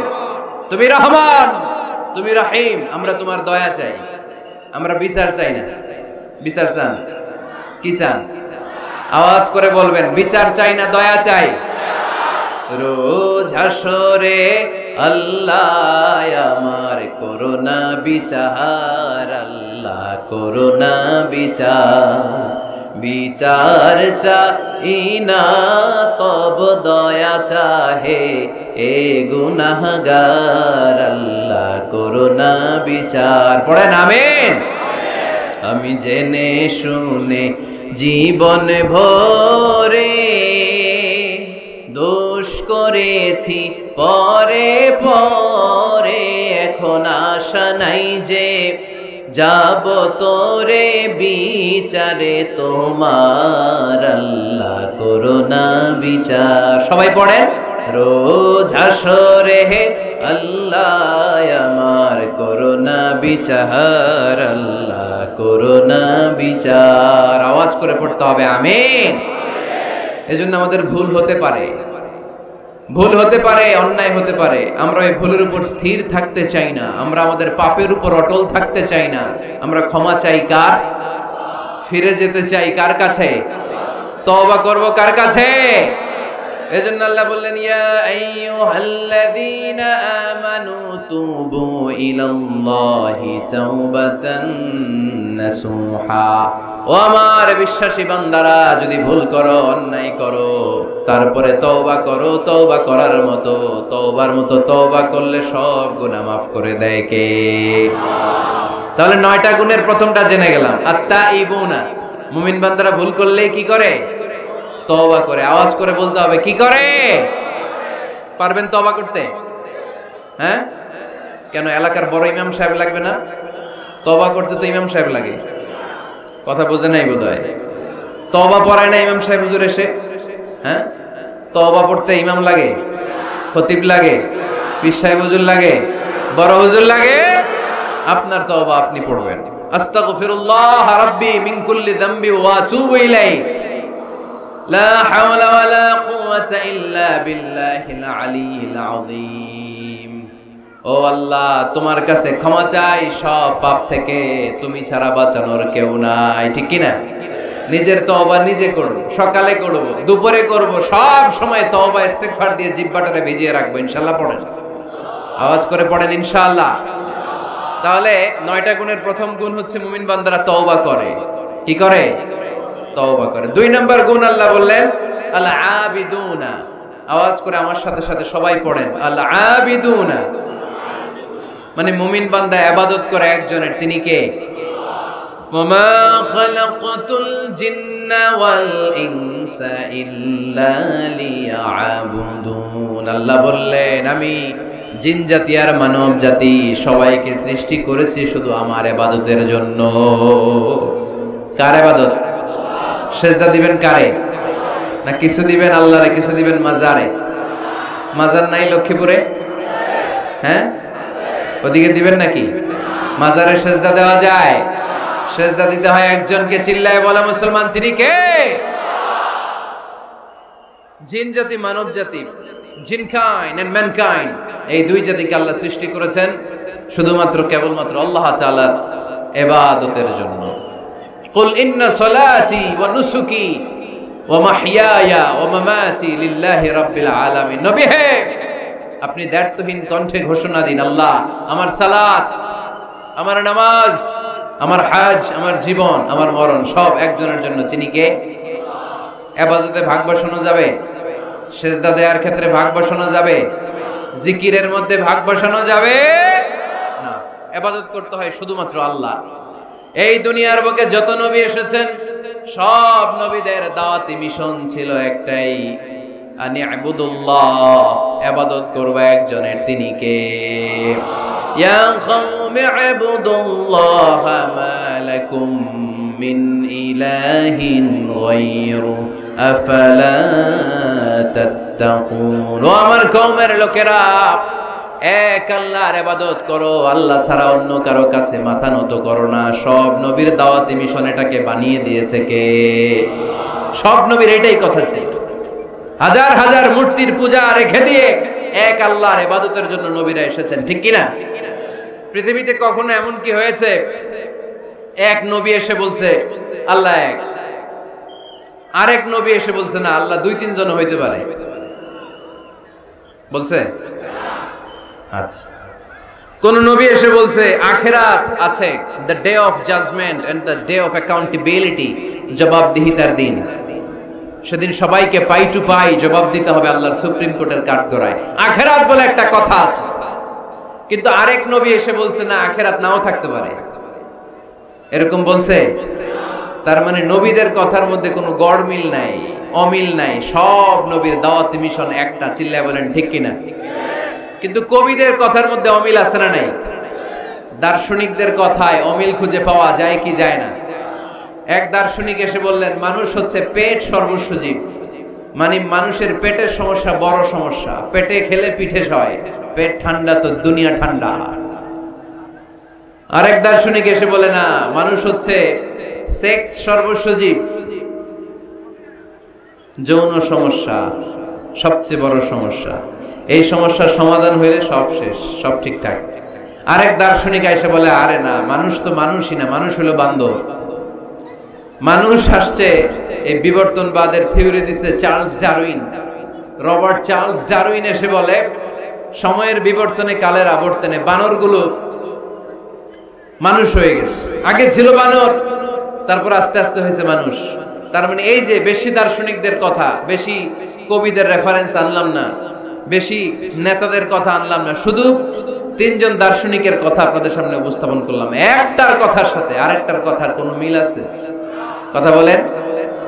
তুমি রহমান, তুমি রহিম। আমরা তোমার দয়া চাই, আমরা বিচার চাই না। বিচার চান? কি চান? আওয়াজ করে বলবেন, বিচার চাই না দয়া চাই? রোজ হাসরে আল্লাহ আমার করোনা বিচার, আল্লাহ করোনা বিচার, বিচার চাই না তব দয়া চাহে এ গুনাহগার, আল্লাহ করোনা বিচার। পড়েন আমিন। আমি জেনে শুনে জীবন ভরে দোষ করেছি পরে পরে, এখন আশা নাই যে যাব তোরে বিচারে তোমার, আল্লাহ করোনা বিচার। সবাই পড়েন, রোজ হাসরে হে আল্লাহ আমার করোনা বিচার, আল্লাহ করোনা বিচার। আওয়াজ করে পড়তে হবে আমিন। এজন্য আমাদের ভুল হতে পারে, ভুল হতে পারে, অন্যায় হতে পারে, আমরা এই ভুলের উপর স্থির থাকতে চাই না, আমরা আমাদের পাপের উপর অটল থাকতে চাই না, আমরা ক্ষমা চাই কার? ফিরে যেতে চাই কার কাছে? তওবা করব কার কাছে? এজন্য আল্লাহ বললেন, ইয়া আইয়ুহাল্লাযীনা আমানু তুবু ইলাল্লাহি তাওবাতান নাসুহা। ও আমার বিশ্বাসী বান্দারা, যদি ভুল করো, অন্যায় করো, তারপরে তওবা করো, তওবা করার মতো, তওবার মতো তওবা করলে সব গুনাহ মাফ করে দেয় কে? তাহলে 9টা গুণের প্রথমটা জেনে গেলাম, আত-তাইবুনা। মুমিন বান্দারা ভুল করলে কি করে? তওবা করে। আওয়াজ করে বলতে হবে, কি করে? পারবেন তওবা করতে? হ্যাঁ, কেন এলাকার বড় ইমাম সাহেব লাগবে না? তওবা করতে তো ইমাম সাহেব লাগে। কথা বোঝে নাই বোধহয়। তওবা পড়ায় না ইমাম সাহেব হুজুর এসে? হ্যাঁ, তওবা পড়তে ইমাম লাগে, খতিব লাগে, পীর সাহেব হুজুর লাগে, বড় হুজুর লাগে। আপনার তওবা আপনি পড়বেন। আস্তাগফিরুল্লাহ রাব্বি মিন কুল্লি যামবি ওয়া আতুবু ইলাইহি, লা হাওলা ওয়ালা কুওয়াতা ইল্লা বিল্লাহিল আলিয়্যিল আযীম। ও আল্লাহ, তোমার কাছে ক্ষমা চাই সব পাপ থেকে, তুমি ছাড়া বাঁচানোর কেউ নাই। ঠিক কি না? নিজের তওবা নিজে করব, সকালে করব, দুপুরে করব, সব সময় তওবা ইস্তেগফার দিয়ে জিহ্বাটারে ভিজিয়ে রাখবো ইনশাআল্লাহ। পড়েন, আওয়াজ করে পড়েন ইনশাআল্লাহ। তাহলে 9টা গুণের প্রথম গুণ হচ্ছে মুমিন বান্দারা তওবা করে। কি করে? তওবা করে। 2 নম্বর গুণ আল্লাহ বললেন আল আবিদুনা। আওয়াজ করে আমার সাথে সাথে সবাই পড়েন, আল আবিদুনা মানে মুমিন বান্দা ইবাদত করে একজনের, তিনি কে? ওয়ামা খালাকাতুল জিন্না ওয়াল ইনসা ইল্লা লিয়াবুদুন। আল্লাহ বললেন, আমি জিন জাতি আর মানব জাতি সবাইকে সৃষ্টি করেছি শুধু আমার ইবাদতের জন্য। কার ইবাদত? সেজদা দিবেন কারে? না কিছু দিবেন আল্লাহরে, কিছু দিবেন মাজারে? মাজার নাই লক্ষ্মীপুরে? হ্যাঁ, ওদিকে দিবেন নাকি? মাজারে সেজদা দেওয়া যায়? সেজদা দিতে হয় একজনকে। চিল্লায় বলা মুসলমান, তিনি কে? জিন জাতি মানব জাতি, জিনকাইন্ড এন্ড ম্যানকাইন্ড, এই 2 জাতিকে আল্লাহ সৃষ্টি করেছেন শুধুমাত্র কেবলমাত্র আল্লাহ তাআলার ইবাদতের জন্য। কুল ইন্না সলাতি ওয়া নুসুকি ওয়া মাহইয়ায়া ওয়া মামাতি লিল্লাহি রাব্বিল আলামিন। নবী হে, আপনি দ্ব্যর্থহীন কণ্ঠে ঘোষণা দিন, আল্লাহ, আমার সালাত, আমার নামাজ, আমার হজ, আমার জীবন, আমার মরণ সব একজনের জন্য। তিনি কে? ইবাদতে ভাগ বসানো যাবে? সেজদা দেওয়ার ক্ষেত্রে ভাগ বসানো যাবে? জিকিরের মধ্যে ভাগ বসানো যাবে না। ইবাদত করতে হয় শুধুমাত্র আল্লাহ। এই দুনিয়ার বুকে যত নবী এসেছেন সব নবীদের দাওয়াতি মিশন ছিল একটাই, আনি ইবুদুল্লাহ, ইবাদত করব একজনের, তিনি কে? ইয়া কওমি ইবুদুল্লাহ মা লাকুম মিন ইলাহিন গায়রু আফালা তাত্তাকুন। ও আমার কওমের লোকেরা, এক আল্লাহর ইবাদত করো, আল্লাহ ছাড়া অন্য কারো কাছে মাথা নত করো না। সব নবীর দাওয়াতি মিশন এটাকে বানিয়ে দিয়েছে কে? সব নবীর এটাই কথা ছিল। হাজার হাজার মূর্তির পূজা রেখে দিয়ে এক আল্লাহর ইবাদতের জন্য নবীরা এসেছেন। ঠিক কি না? পৃথিবীতে কখনো এমন কি হয়েছে এক নবী এসে বলছে আল্লাহ এক, আরেক নবী এসে বলছে না আল্লাহ 2-3 জন হইতে পারে, বলছে? আচ্ছা, কোন নবী এসে বলছে আখিরাত আছে, the day of judgement and the day of accountability, জবাবদিহিতার দিন, সেদিন সবাইকে পাই টু পাই জবাব দিতে হবে আল্লাহর সুপ্রিম কোর্টের কাঠগড়ায়, আখিরাত বলে একটা কথা আছে। কিন্তু আরেক নবী এসে বলছে না আখিরাত নাও থাকতে পারে, এরকম বলছে? তার মানে নবীদের কথার মধ্যে কোনো গড়মিল নাই, অমিল নাই, সব নবীর দাওয়াতি মিশন একটা, চিল্লায় বলেন ঠিক কিনা? কিন্তু কবিদের কথার মধ্যে অমিল আছে না নাই? দার্শনিকদের কথায় অমিল খুঁজে পাওয়া যায় কি যায় না? এক দার্শনিক এসে বললেন মানুষ হচ্ছে পেট সর্বস্ব জীব, মানে মানুষের পেটের সমস্যা বড় সমস্যা, পেটে খেলে পিঠে সয়, পেট ঠান্ডা তো দুনিয়া ঠান্ডা। আরেক দার্শনিক এসে বলে না মানুষ হচ্ছে সেক্স সর্বস্ব জীব, যৌন সমস্যা সবচেয়ে বড় সমস্যা, এই সমস্যার সমাধান হইলে সব শেষ, সব ঠিকঠাক। আরেক দার্শনিক এসে বলে আরে না, মানুষ তো মানুষই না, মানুষ হলো বান্দর। মানুষ আসছে এই বিবর্তনবাদের থিওরি দিছে Charles Darwin, Robert Charles Darwin এসে বলে সময়ের বিবর্তনে কালের আবর্তনে বানরগুলো মানুষ হয়ে গেছে, আগে ছিল বানর, তারপর আস্তে আস্তে হয়েছে মানুষ। তার মানে এই যে বেশি দার্শনিকদের কথা, বেশি কবিদের রেফারেন্স আনলাম না, বেশি নেতাদের কথা আনলাম না, শুধু 3 জন দার্শনিকের কথা আপনাদের সামনে উপস্থাপন করলাম। একটার কথার সাথে আরেকটার কথার কোনো মিল আছে? কথা বলেন।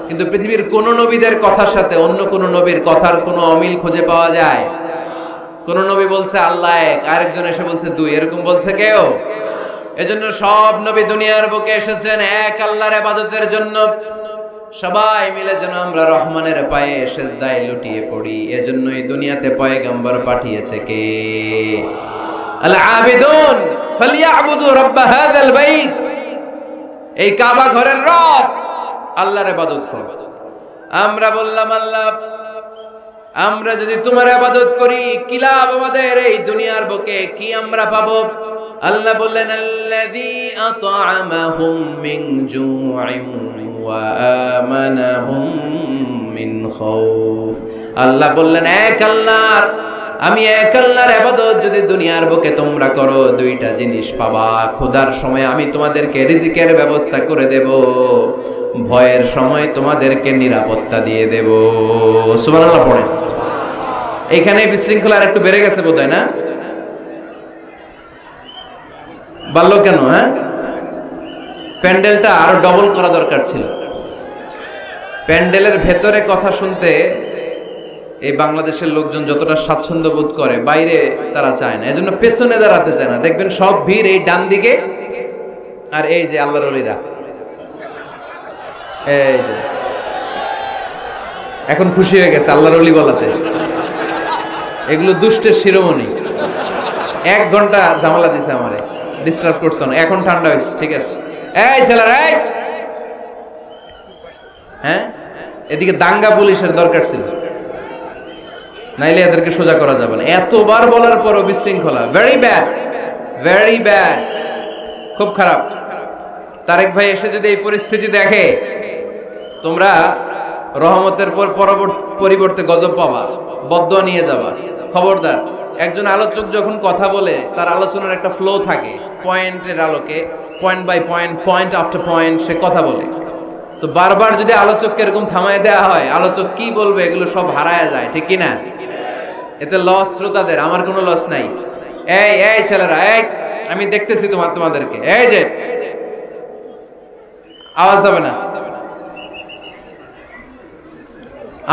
কিন্তু পৃথিবীর কোন নবীদের কথার সাথে অন্য কোন নবীর কথার কোনো অমিল খুঁজে পাওয়া যায়? কোন নবী বলছে আল্লাহ এক, আরেকজন এসে বলছে 2, এরকম বলছে কেউ? এজন্য সব নবী দুনিয়ার বুকে এসেছেন এক আল্লাহর ইবাদতের জন্য, সবাই মিলে যেন আমরা রহমানের পায়ে সেজদায় লুটিয়ে পড়ি। এজন্যই দুনিয়াতে পয়গম্বর পাঠিয়েছে কে? আল আবিদুন ফালিয়াবুদু রাব্ব হাযাল বাইত, এই কাবা ঘরের রব আল্লাহর ইবাদত করো। আমরা বললাম আল্লাহ আমরা যদি তোমার ইবাদত করি কি লাভ আমাদের এই দুনিয়ার বুকে, কি আমরা পাবো? আল্লাহ বললেন আল্লাযী আত'আমাহুম মিন জু'ইন ওয়া আমানাহুম মিন খাউফ। আল্লাহ বললেন এক আল্লাহর, আমি এক আল্লাহর ইবাদত যদি দুনিয়ার বুকে তোমরা করো 2টা জিনিস পাবা। ক্ষুধার সময় আমি তোমাদেরকে রিজিকের ব্যবস্থা করে দেব, ভয়ের সময় তোমাদেরকে নিরাপত্তা দিয়ে দেব। সুবহানাল্লাহ পড়েন। এখানে বিশৃঙ্খলা আর একটু বেড়ে গেছে বোধহয়, না? বাড়লো কেন? হ্যাঁ, প্যান্ডেলটা আরো ডবল করা দরকার ছিল। প্যান্ডেলের ভেতরে কথা শুনতে এই বাংলাদেশের লোকজন যতটা স্বাচ্ছন্দ্য বোধ করে বাইরে তারা চায় না, এজন্য পেছনে দাঁড়াতে চায় না। দেখবেন সব ভিড় এই ডান দিকে, আর এই যে আল্লাহর ওলিরা এই যে এখন খুশি হয়ে গেছে আল্লাহর ওলি বলাতে। এগুলো দুষ্টের শিরোমণি। 1 ঘন্টা ঝামেলা দিছে আমারে, ডিস্টার্ব করছ না, এখন ঠান্ডা হয়েছে, ঠিক আছে? এই ছেলেরা, এই হ্যাঁ, এদিকে দাঙ্গা পুলিশের দরকার ছিল, নাইলে এদেরকে সোজা করা যাবে না। এতবার বলার পরও বিশৃঙ্খলা, ভেরি ব্যাড, ভেরি ব্যাড, খুব খারাপ। তারেক ভাই এসে যদি এই পরিস্থিতি দেখে, তোমরা রহমতের পরিবর্তে গজব পাবা, বদদোয়া নিয়ে যাবা। খবরদার, একজন আলোচক যখন কথা বলে তার আলোচনার একটা ফ্লো থাকে, পয়েন্টের আলোকে, point by point, point after point সে কথা বলে। তো বারবার যদি আলোচককে এরকম থামায় দেওয়া হয়, আলোচক কি বলবে এগুলো সব হারায় যায়, ঠিক কিনা? এতে লস শ্রোতাদের, আমার কোনো লস নাই। এই এই ছেলেরা, এই আমি দেখতেছি তোমাদেরকে, এই যে আওয়াজ হবে না,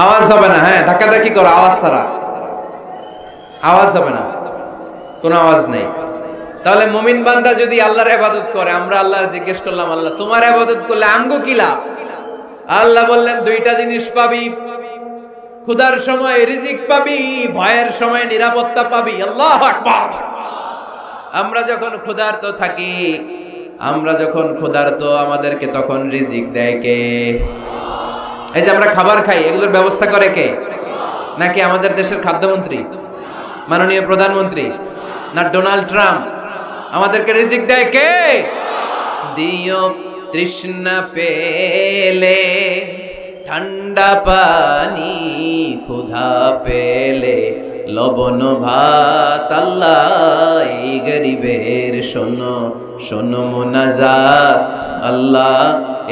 আওয়াজ হবে না। হ্যাঁ, ধাক্কাধাক্কি করো, আওয়াজ ছাড়া, আওয়াজ হবে না, কোনো আওয়াজ নেই। তাহলে মুমিন বান্দা যদি আল্লাহর ইবাদত করে, আমরা আল্লাহর জিজ্ঞেস করলাম আল্লাহ তোমার ইবাদত করলে আমগো কি লাভ? আল্লাহ বললেন 2টা জিনিস পাবি, ক্ষুধার সময় রিজিক পাবি, ভয়ের সময় নিরাপত্তা পাবি। আল্লাহু আকবার। আমরা যখন ক্ষুধার্ত থাকি, আমরা যখন ক্ষুধার্ত, আমাদেরকে তখন রিজিক দেয় কে? এই যে আমরা খাবার খাই, এগুলোর ব্যবস্থা করে কে? নাকি আমাদের দেশের খাদ্যমন্ত্রী, মাননীয় প্রধানমন্ত্রী, না ডোনাল্ড ট্রাম্প? আমাদেরকে রিজিক দেয় কে? দিও তৃষ্ণা পেলে ঠান্ডা পানি ক্ষুধা পেলে লবণ ভাত আল্লাহ এই গরিবের শোনো শোনো মুনাজাত আল্লাহ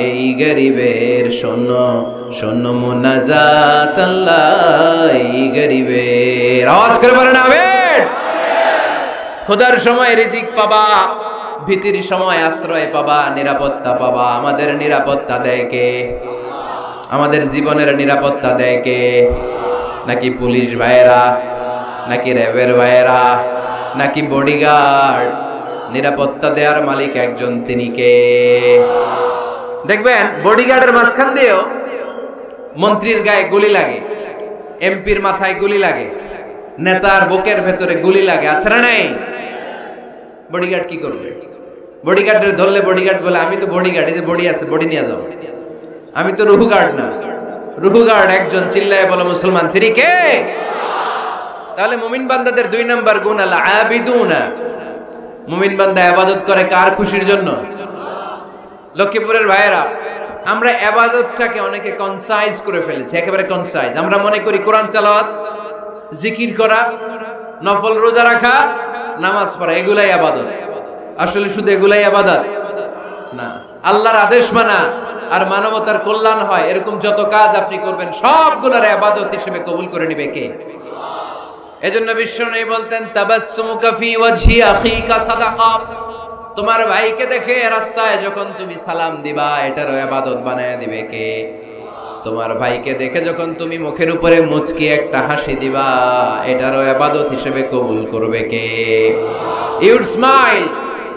এই গরিবের শোনো শোনো মুনাজাত আল্লাহ এই গরিবের। আওয়াজ করে বলেন আমিন। খোদার সময় রিজিক পাবা, ভীতির সময় আশ্রয় পাবা, নিরাপত্তা পাবা। আমাদের নিরাপত্তা দেয় কে? আমাদের জীবনের নিরাপত্তা দেয় কে? নাকি পুলিশ ভাইয়েরা, নাকি র্যাবের ভাইয়েরা, নাকি বডিগার্ড? নিরাপত্তা দেওয়ার মালিক একজন, তিনি কে? দেখবেন বডিগার্ডের মাঝখান দিয়েও মন্ত্রীর গায়ে গুলি লাগে, এমপির মাথায় গুলি লাগে, নেতার বুকের ভেতরে গুলি লাগে, আছে না নাই? বডিগার্ড কি করবে? বডিগার্ডের ধরলে বডিগার্ড বলে আমি তো বডিগার্ড, এই যে বডি আছে বডি নিয়ে যাও, আমি তো রুহু গার্ড না। রুহু গার্ড একজন, চিল্লায় বলো মুসলমান, তিনি কে? তাহলে মুমিন বান্দাদের 2 নাম্বার গুণ আল আবিদুনা। মুমিন বান্দা ইবাদত করে কার খুশির জন্য? লক্ষ্মীপুরের ভাইয়েরা, আমরা ইবাদতটাকে অনেকে কনসাইজ করে ফেলেছি, একেবারে কনসাইজ। আমরা মনে করি কোরআন তেলাওয়াত, জিকির করা, নফল রোজা রাখা, নামাজ পড়া এগুলাই ইবাদত। আসলে শুধু এগুলাই ইবাদত না। আল্লাহর আদেশ মানা আর মানবতার কল্যাণ হয় এরকম যত কাজ আপনি করবেন সবগুলোর ইবাদত হিসেবে কবুল করে নেবে কে? এজন্য বিশ্বনবী বলতেন তাবাসসুমুকা ফি ওয়াজহি আখিকা সাদাকা। তোমার ভাইকে দেখে রাস্তায় যখন তুমি সালাম দিবা এটারও ইবাদত বানায় দিবে কে? তোমার ভাইকে দেখে যখন তুমি মুখের উপরে মুচকি একটা হাসি দিবা এটারও ইবাদত হিসেবে কবুল করবে কে? You smile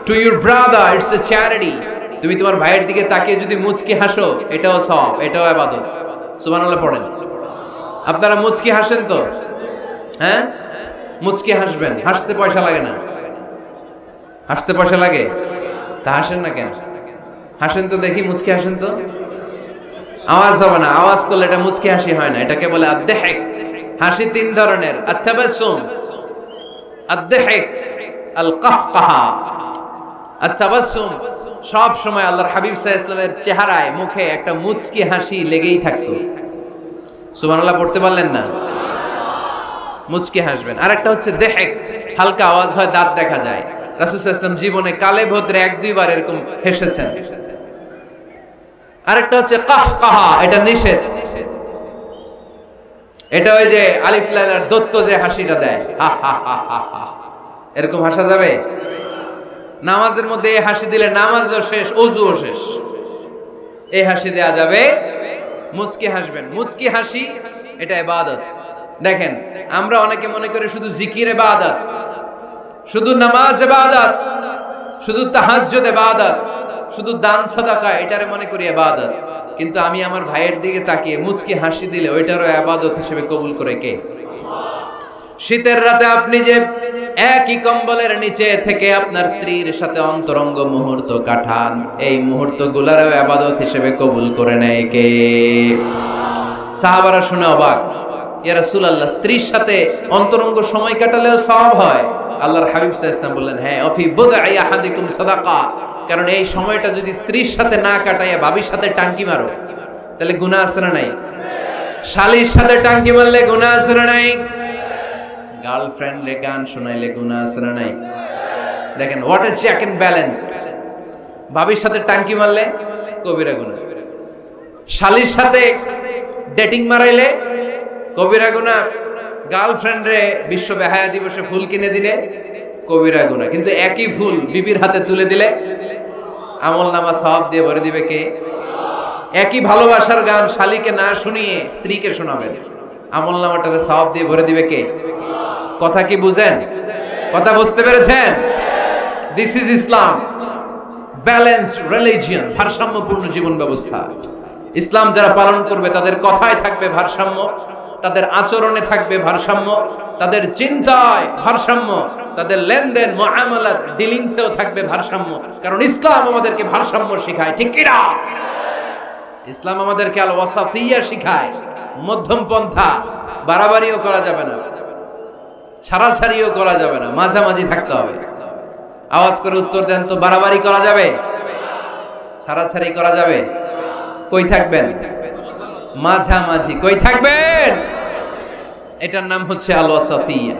to your brother, it's a charity. তুমি তোমার ভাইয়ের দিকে তাকিয়ে যদি মুচকি হাসো এটাও সওয়াব, এটাও ইবাদত। সুবহানাল্লাহ পড়েন। আপনারা মুচকি হাসেন তো? হ্যাঁ, মুচকি হাসবেন, হাসতে পয়সা লাগে না। হাসতে পয়সা লাগে? তা হাসেন না কেন? হাসেন তো দেখি, মুচকি হাসেন তো। আওয়াজ হবে না, আওয়াজ করলে এটা মুচকি হাসি হয় না, এটাকে বলে আদ-দাহিক। হাসি 3 ধরনের, আত-তাবাসসুম, আদ-দাহিক, আল-কাহকাহা। আত-তাবাসসুম সব সময় আল্লাহর হাবিব সাল্লাল্লাহু আলাইহি ওয়াসাল্লামের চেহারায় মুখে একটা মুচকি হাসি লেগেই থাকতো। সুবহানাল্লাহ পড়তে পারলেন না? মুচকি হাসবেন। আরেকটা হচ্ছে দাহিক, হালকা আওয়াজ হয়, দাঁত দেখা যায়। রাসূল সাল্লাল্লাহু আলাইহি ওয়াসাল্লাম জীবনে কালে ভদ্রে 1-2 বার এরকম হেসেছেন। আরেকটা হচ্ছে কাহকাহা, এটা নিষেধ। এটা ওই যে আলিফ লামের দত্ত যে হাসিটা দেয়, হা হা হা হা হা, এরকম হাসা যাবে? নামাজের মধ্যে এই হাসি দিলে নামাজও শেষ, ওযুও শেষ। এই হাসি দেয়া যাবে। মুচকি হাসবেন। মুচকি হাসি এটা ইবাদত। দেখেন, আমরা অনেকে মনে করি শুধু জিকির ইবাদত, শুধু নামাজ ইবাদত, শুধু তাহাজ্জুদ ইবাদত, শুধু দান সাদাকা এটারে মনে করি ইবাদত। কিন্তু আমি আমার ভাইয়ের দিকে তাকিয়ে মুচকি হাসি দিলে ওইটারও ইবাদত হিসেবে কবুল করে কে? শীতের রাতে আপনি যে একই কম্বলের নিচে থেকে আপনার স্ত্রীর সাথে অন্তরঙ্গ মুহূর্ত কাটান, এই মুহূর্তগুলোরও ইবাদত হিসেবে কবুল করে নেয় কে? সাহাবারা শুনে অবাক, ইয়া রাসূলুল্লাহ, স্ত্রীর সাথে অন্তরঙ্গ সময় কাটালেও সওয়াব হয়? আল্লাহর হাবিব সাল্লাল্লাহু আলাইহি ওয়াসাল্লাম বললেন, হ্যাঁ, অফি বুদআই আহাদিকুম সাদাকা। কারণ এই সময়টা যদি স্ত্রীর সাথে না কাটাইয়া ভাবির সাথে টাঙ্কি মারো তাহলে গুনাহ আছে না নাই? শালীর সাথে টাঙ্কি মারলে গুনাহ আছে না নাই? গার্লফ্রেন্ডে গান শোনাইলে গুনাহ আছে না নাই? দেখেন, what a check and balance. ভাবির সাথে টাঙ্কি মারলে কবিরা গুনাহ, শালীর সাথে ডেটিং মারাইলে কবিরা গুনাহ, গার্লফ্রেন্ডে বিশ্ব বেহায়া দিবসে ফুল কিনে দিলে কবিরা গুনাহ। কিন্তু একই ফুল বিবির হাতে তুলে দিলে আমলনামা সওয়াব দিয়ে ভরে দিবে কে? একই ভালোবাসার গান শালীকে না শুনিয়ে স্ত্রীকে শোনাবেন, আমলনামাটারে সওয়াব দিয়ে ভরে দিবে কে? কথা কি বুঝেন? কথা বুঝতে পেরেছেন? This is Islam, balanced religion, ভারসাম্যপূর্ণ জীবন ব্যবস্থা। ইসলাম যারা পালন করবে তাদের কথায় থাকবে ভারসাম্য, তাদের আচরণে থাকবে ভারসাম্য, তাদের চিন্তায় ভারসাম্য, তাদের লেনদেন মুআমালাত ডিলিংসেও থাকবে ভারসাম্য। কারণ ইসলাম আমাদেরকে ভারসাম্য শেখায়, ঠিক কি না? ইসলাম আমাদেরকে আল ওয়াসাতিয়া শেখায়, মধ্যম পন্থা। বাড়াবাড়িও করা যাবে না, ছাড়াছাড়িও করা যাবে না, মাঝামাঝি থাকতে হবে। আওয়াজ করে উত্তর দেন তো, বাড়াবাড়ি করা যাবে? ছাড়াছাড়ি করা যাবে? কই থাকবেন? মাঝামাঝি কই থাকবেন? এটার নাম হচ্ছে আল ওয়াসাতিয়া।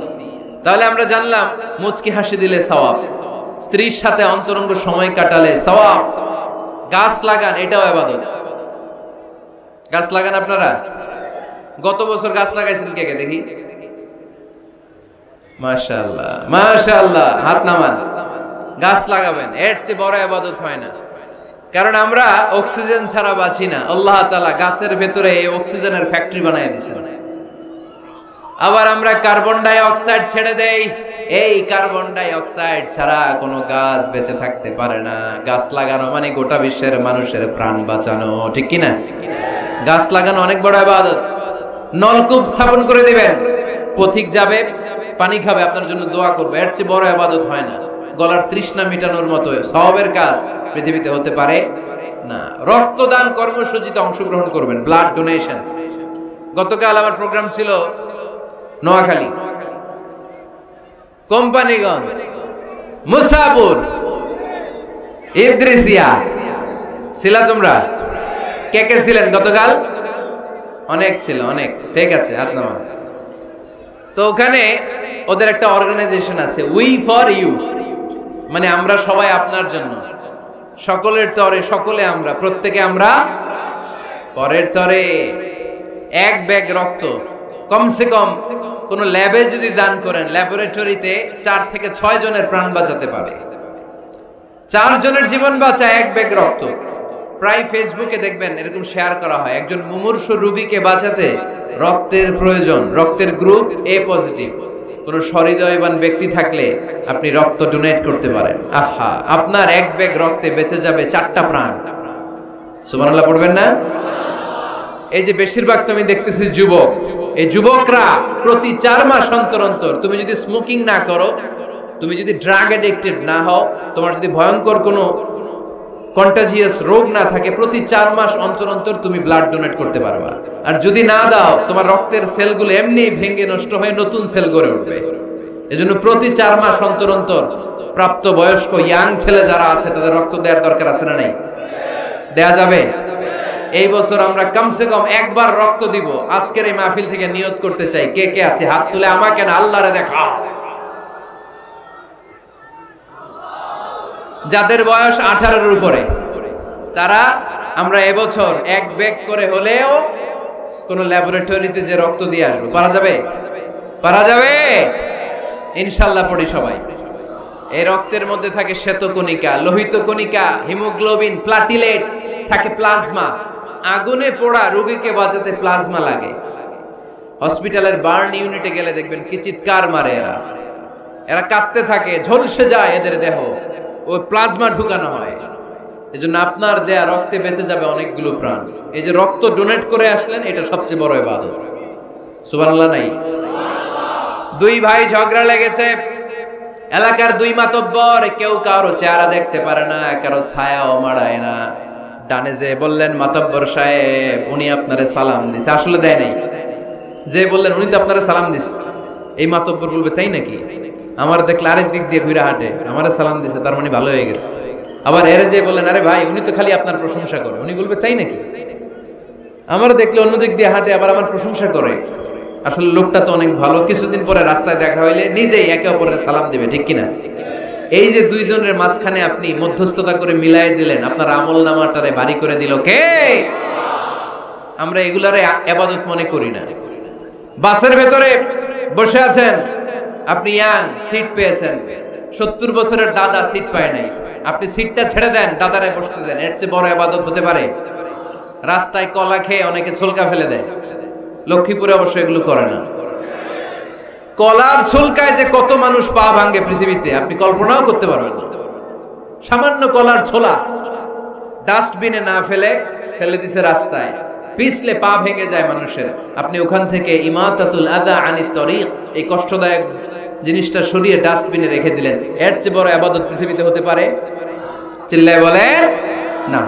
তাহলে আমরা জানলাম মুচকি হাসি দিলে সওয়াব, স্ত্রীর সাথে অন্তরঙ্গ সময় কাটালে সওয়াব, গাছ লাগান এটাও ইবাদত। গাছ লাগান আপনারা? গত বছর গাছ লাগাইছেন কে কে দেখি? মাশাআল্লাহ মাশাআল্লাহ, হাত নামান। গাছ লাগাবেন, এর চেয়ে বড় ইবাদত হয় না। কারণ আমরা অক্সিজেন ছাড়া বাঁচি না। আল্লাহ তাআলা গাছের ভেতরে এই অক্সিজেনের ফ্যাক্টরি বানায় দিয়েছেন। আবার আমরা কার্বন ডাই অক্সাইড ছেড়ে দেই, এই কার্বন ডাই অক্সাইড ছাড়া কোনো গাছ বেঁচে থাকতে পারে না। গাছ লাগানো মানে গোটা বিশ্বের মানুষের প্রাণ বাঁচানো, ঠিক কি না? গাছ লাগানো অনেক বড় ইবাদত। নলকূপ স্থাপন করে দিবেন, পথিক যাবে পানি খাবে, আপনার জন্য দোয়া করবে, এর চেয়ে বড় ইবাদত হয় না। গলার তৃষ্ণা মেটানোর মতো সওয়াবের কাজ পৃথিবীতে হতে পারে না। রক্তদান কর্মসূচিতে অংশগ্রহণ করবেন, ব্লাড ডোনেশন। গতকাল আমার প্রোগ্রাম ছিল নোয়াখালী, কোম্পানিগঞ্জ, মুসাপুর, ইদ্রিসিয়া। ছিলা তোমরা? কে কে ছিলেন গতকাল? অনেক ছিল, অনেক। ঠিক আছে, হাত নামান। তো ওখানে ওদের একটা অর্গানাইজেশন আছে, উই ফর ইউ, মানে আমরা সবাই আপনার জন্য। সকলের তরে সকলে আমরা, প্রত্যেকে আমরা পরের তরে। এক ব্যাগ রক্ত কমসে কম কোন ল্যাবে যদি দান করেন, ল্যাবরেটরিতে 4 থেকে 6 জনের প্রাণ বাঁচাতে পারে। 4 জনের জীবন বাঁচায় এক ব্যাগ রক্ত। প্রায় ফেসবুকে দেখবেন এরকম শেয়ার করা হয়, একজন মুমূর্ষু রোগীকে বাঁচাতে রক্তের প্রয়োজন, রক্তের গ্রুপ এ পজিটিভ। কোন সহৃদয়বান ব্যক্তি থাকলে আপনি রক্ত ডোনেট করতে পারেন। আহা, আপনার এক ব্যাগ রক্তে বেঁচে যাবে 4টা প্রাণ। সুবহানাল্লাহ পড়বেন না? এই যে বেশিরভাগ তুমি দেখতেছিস যুবক, এই যুবকরা প্রতি 4 মাস অন্তর অন্তর, তুমি যদি স্মোকিং না করো, তুমি যদি ড্রাগ এডিক্টেড না হও, তোমার যদি ভয়ঙ্কর কোনো কন্টাজিয়াস রোগ না থাকে, প্রতি 4 মাস অন্তর অন্তর তুমি ব্লাড ডোনেট করতে পারবা। আর যদি না দাও, তোমার রক্তের সেলগুলো এমনি ভেঙে নষ্ট হয়ে নতুন সেল গড়ে উঠবে। এজন্য প্রতি 4 মাস অন্তর অন্তর প্রাপ্ত বয়স্ক ইয়াং ছেলে যারা আছে তাদের রক্ত দেওয়ার দরকার আছে না নাই? দেয়া যাবে? এই বছর আমরা কমসে কম একবার রক্ত দিব। আজকের এই মাহফিল থেকে নিয়ত করতে চাই। কে কে আছে হাত তুলে? আমাকে না, আল্লাহরে দেখা। যাদের বয়স 18-এর উপরে তারা, আমরা এবছর এক ব্যাগ করে হলেও কোন ল্যাবরেটরিতে যে রক্ত দিয়ে আসবো। পারা যাবে? পারা যাবে ইনশাআল্লাহ। পড়ি সবাই। এই রক্তের মধ্যে থাকে শ্বেতকণিকা, লোহিত কণিকা, হিমোগ্লোবিন, প্লাটিলেট, থাকে প্লাজমা। আগুনে পোড়া রোগীকে বাঁচাতে প্লাজমা লাগে। হসপিটালের বার্ন ইউনিটে গেলে দেখবেন কি চিৎকার মারে এরা, এরা কাঁপতে থাকে, ঝলসে যায় এদের দেহ, ওই প্লাজমা ঢুকানো হয়। এজন্য আপনার দেয়া রক্তে বেঁচে যাবে অনেকগুলো প্রাণ। এই যে রক্ত ডোনেট করে আসলেন, এটা সবচেয়ে বড় ইবাদত। সুবহানাল্লাহ নাই? 2 ভাই ঝগড়া লেগেছে, এলাকার 2 মাতব্বর, কেউ কারো চেহারা দেখতে পারে না, কারো ছায়াও মাড়ায় না। ডানে যে বললেন, মাতব্বর সাহেব উনি আপনারে সালাম দিছে, আসলে দেয় নাই। যে বললেন উনি তো আপনারে সালাম দিস, এই মাতব্বর বলবে তাই নাকি? আমার দেখলে আরেক দিক দিয়ে ঘুরে হাঁটে, আমারে সালাম দিছে, তার মানে ভালো হয়ে গেছে। আবার এরে যে বললেন, আরে ভাই উনি তো খালি আপনার প্রশংসা করে, উনি বলবে তাই নাকি? আমার দেখলে অন্য দিক দিয়ে হাঁটে, আবার আমার প্রশংসা করে, আসলে লোকটা তো অনেক ভালো। কিছুদিন পরে রাস্তায় দেখা হইলে নিজেই একে অপরের সালাম দিবে, ঠিক কিনা? এই যে 2 জনের মাঝখানে আপনি মধ্যস্থতা করে মিলাই দিলেন, আপনার আমল নামাটারে ভারী করে দিল কে? আমরা এগুলারে ইবাদত মনে করি না। বাসের ভেতরে বসে আছেন, আপনি ইয়াং, সিট পেয়েছেন, 70 বছরের দাদা সিট পায় নাই, আপনি সিটটা ছেড়ে দেন, দাদারে বসতে দেন, এর চেয়ে বড় ইবাদত হতে পারে? রাস্তায় কলা খেয়ে অনেকে ছলকা ফেলে দেয়, লক্ষ্মীপুরে অবশ্য এগুলো করে না। কলার ছলকায় যে কত মানুষ পা ভাঙে পৃথিবীতে আপনি কল্পনাও করতে পারবেন না। সামান্য কলার ছোলা ডাস্টবিনে না ফেলে ফেলে দিছে রাস্তায়, পিছলে পা ভেঙে যায় মানুষের। আপনি ওখান থেকে ইমাতাতুল আদা আনিত তরিক, এই কষ্টদায়ক জিনিসটা সরিয়ে ডাস্টবিনে রেখে দিলেন। এর চেয়ে বড় ইবাদত পৃথিবীতে হতে পারে? চিল্লায় বলে না।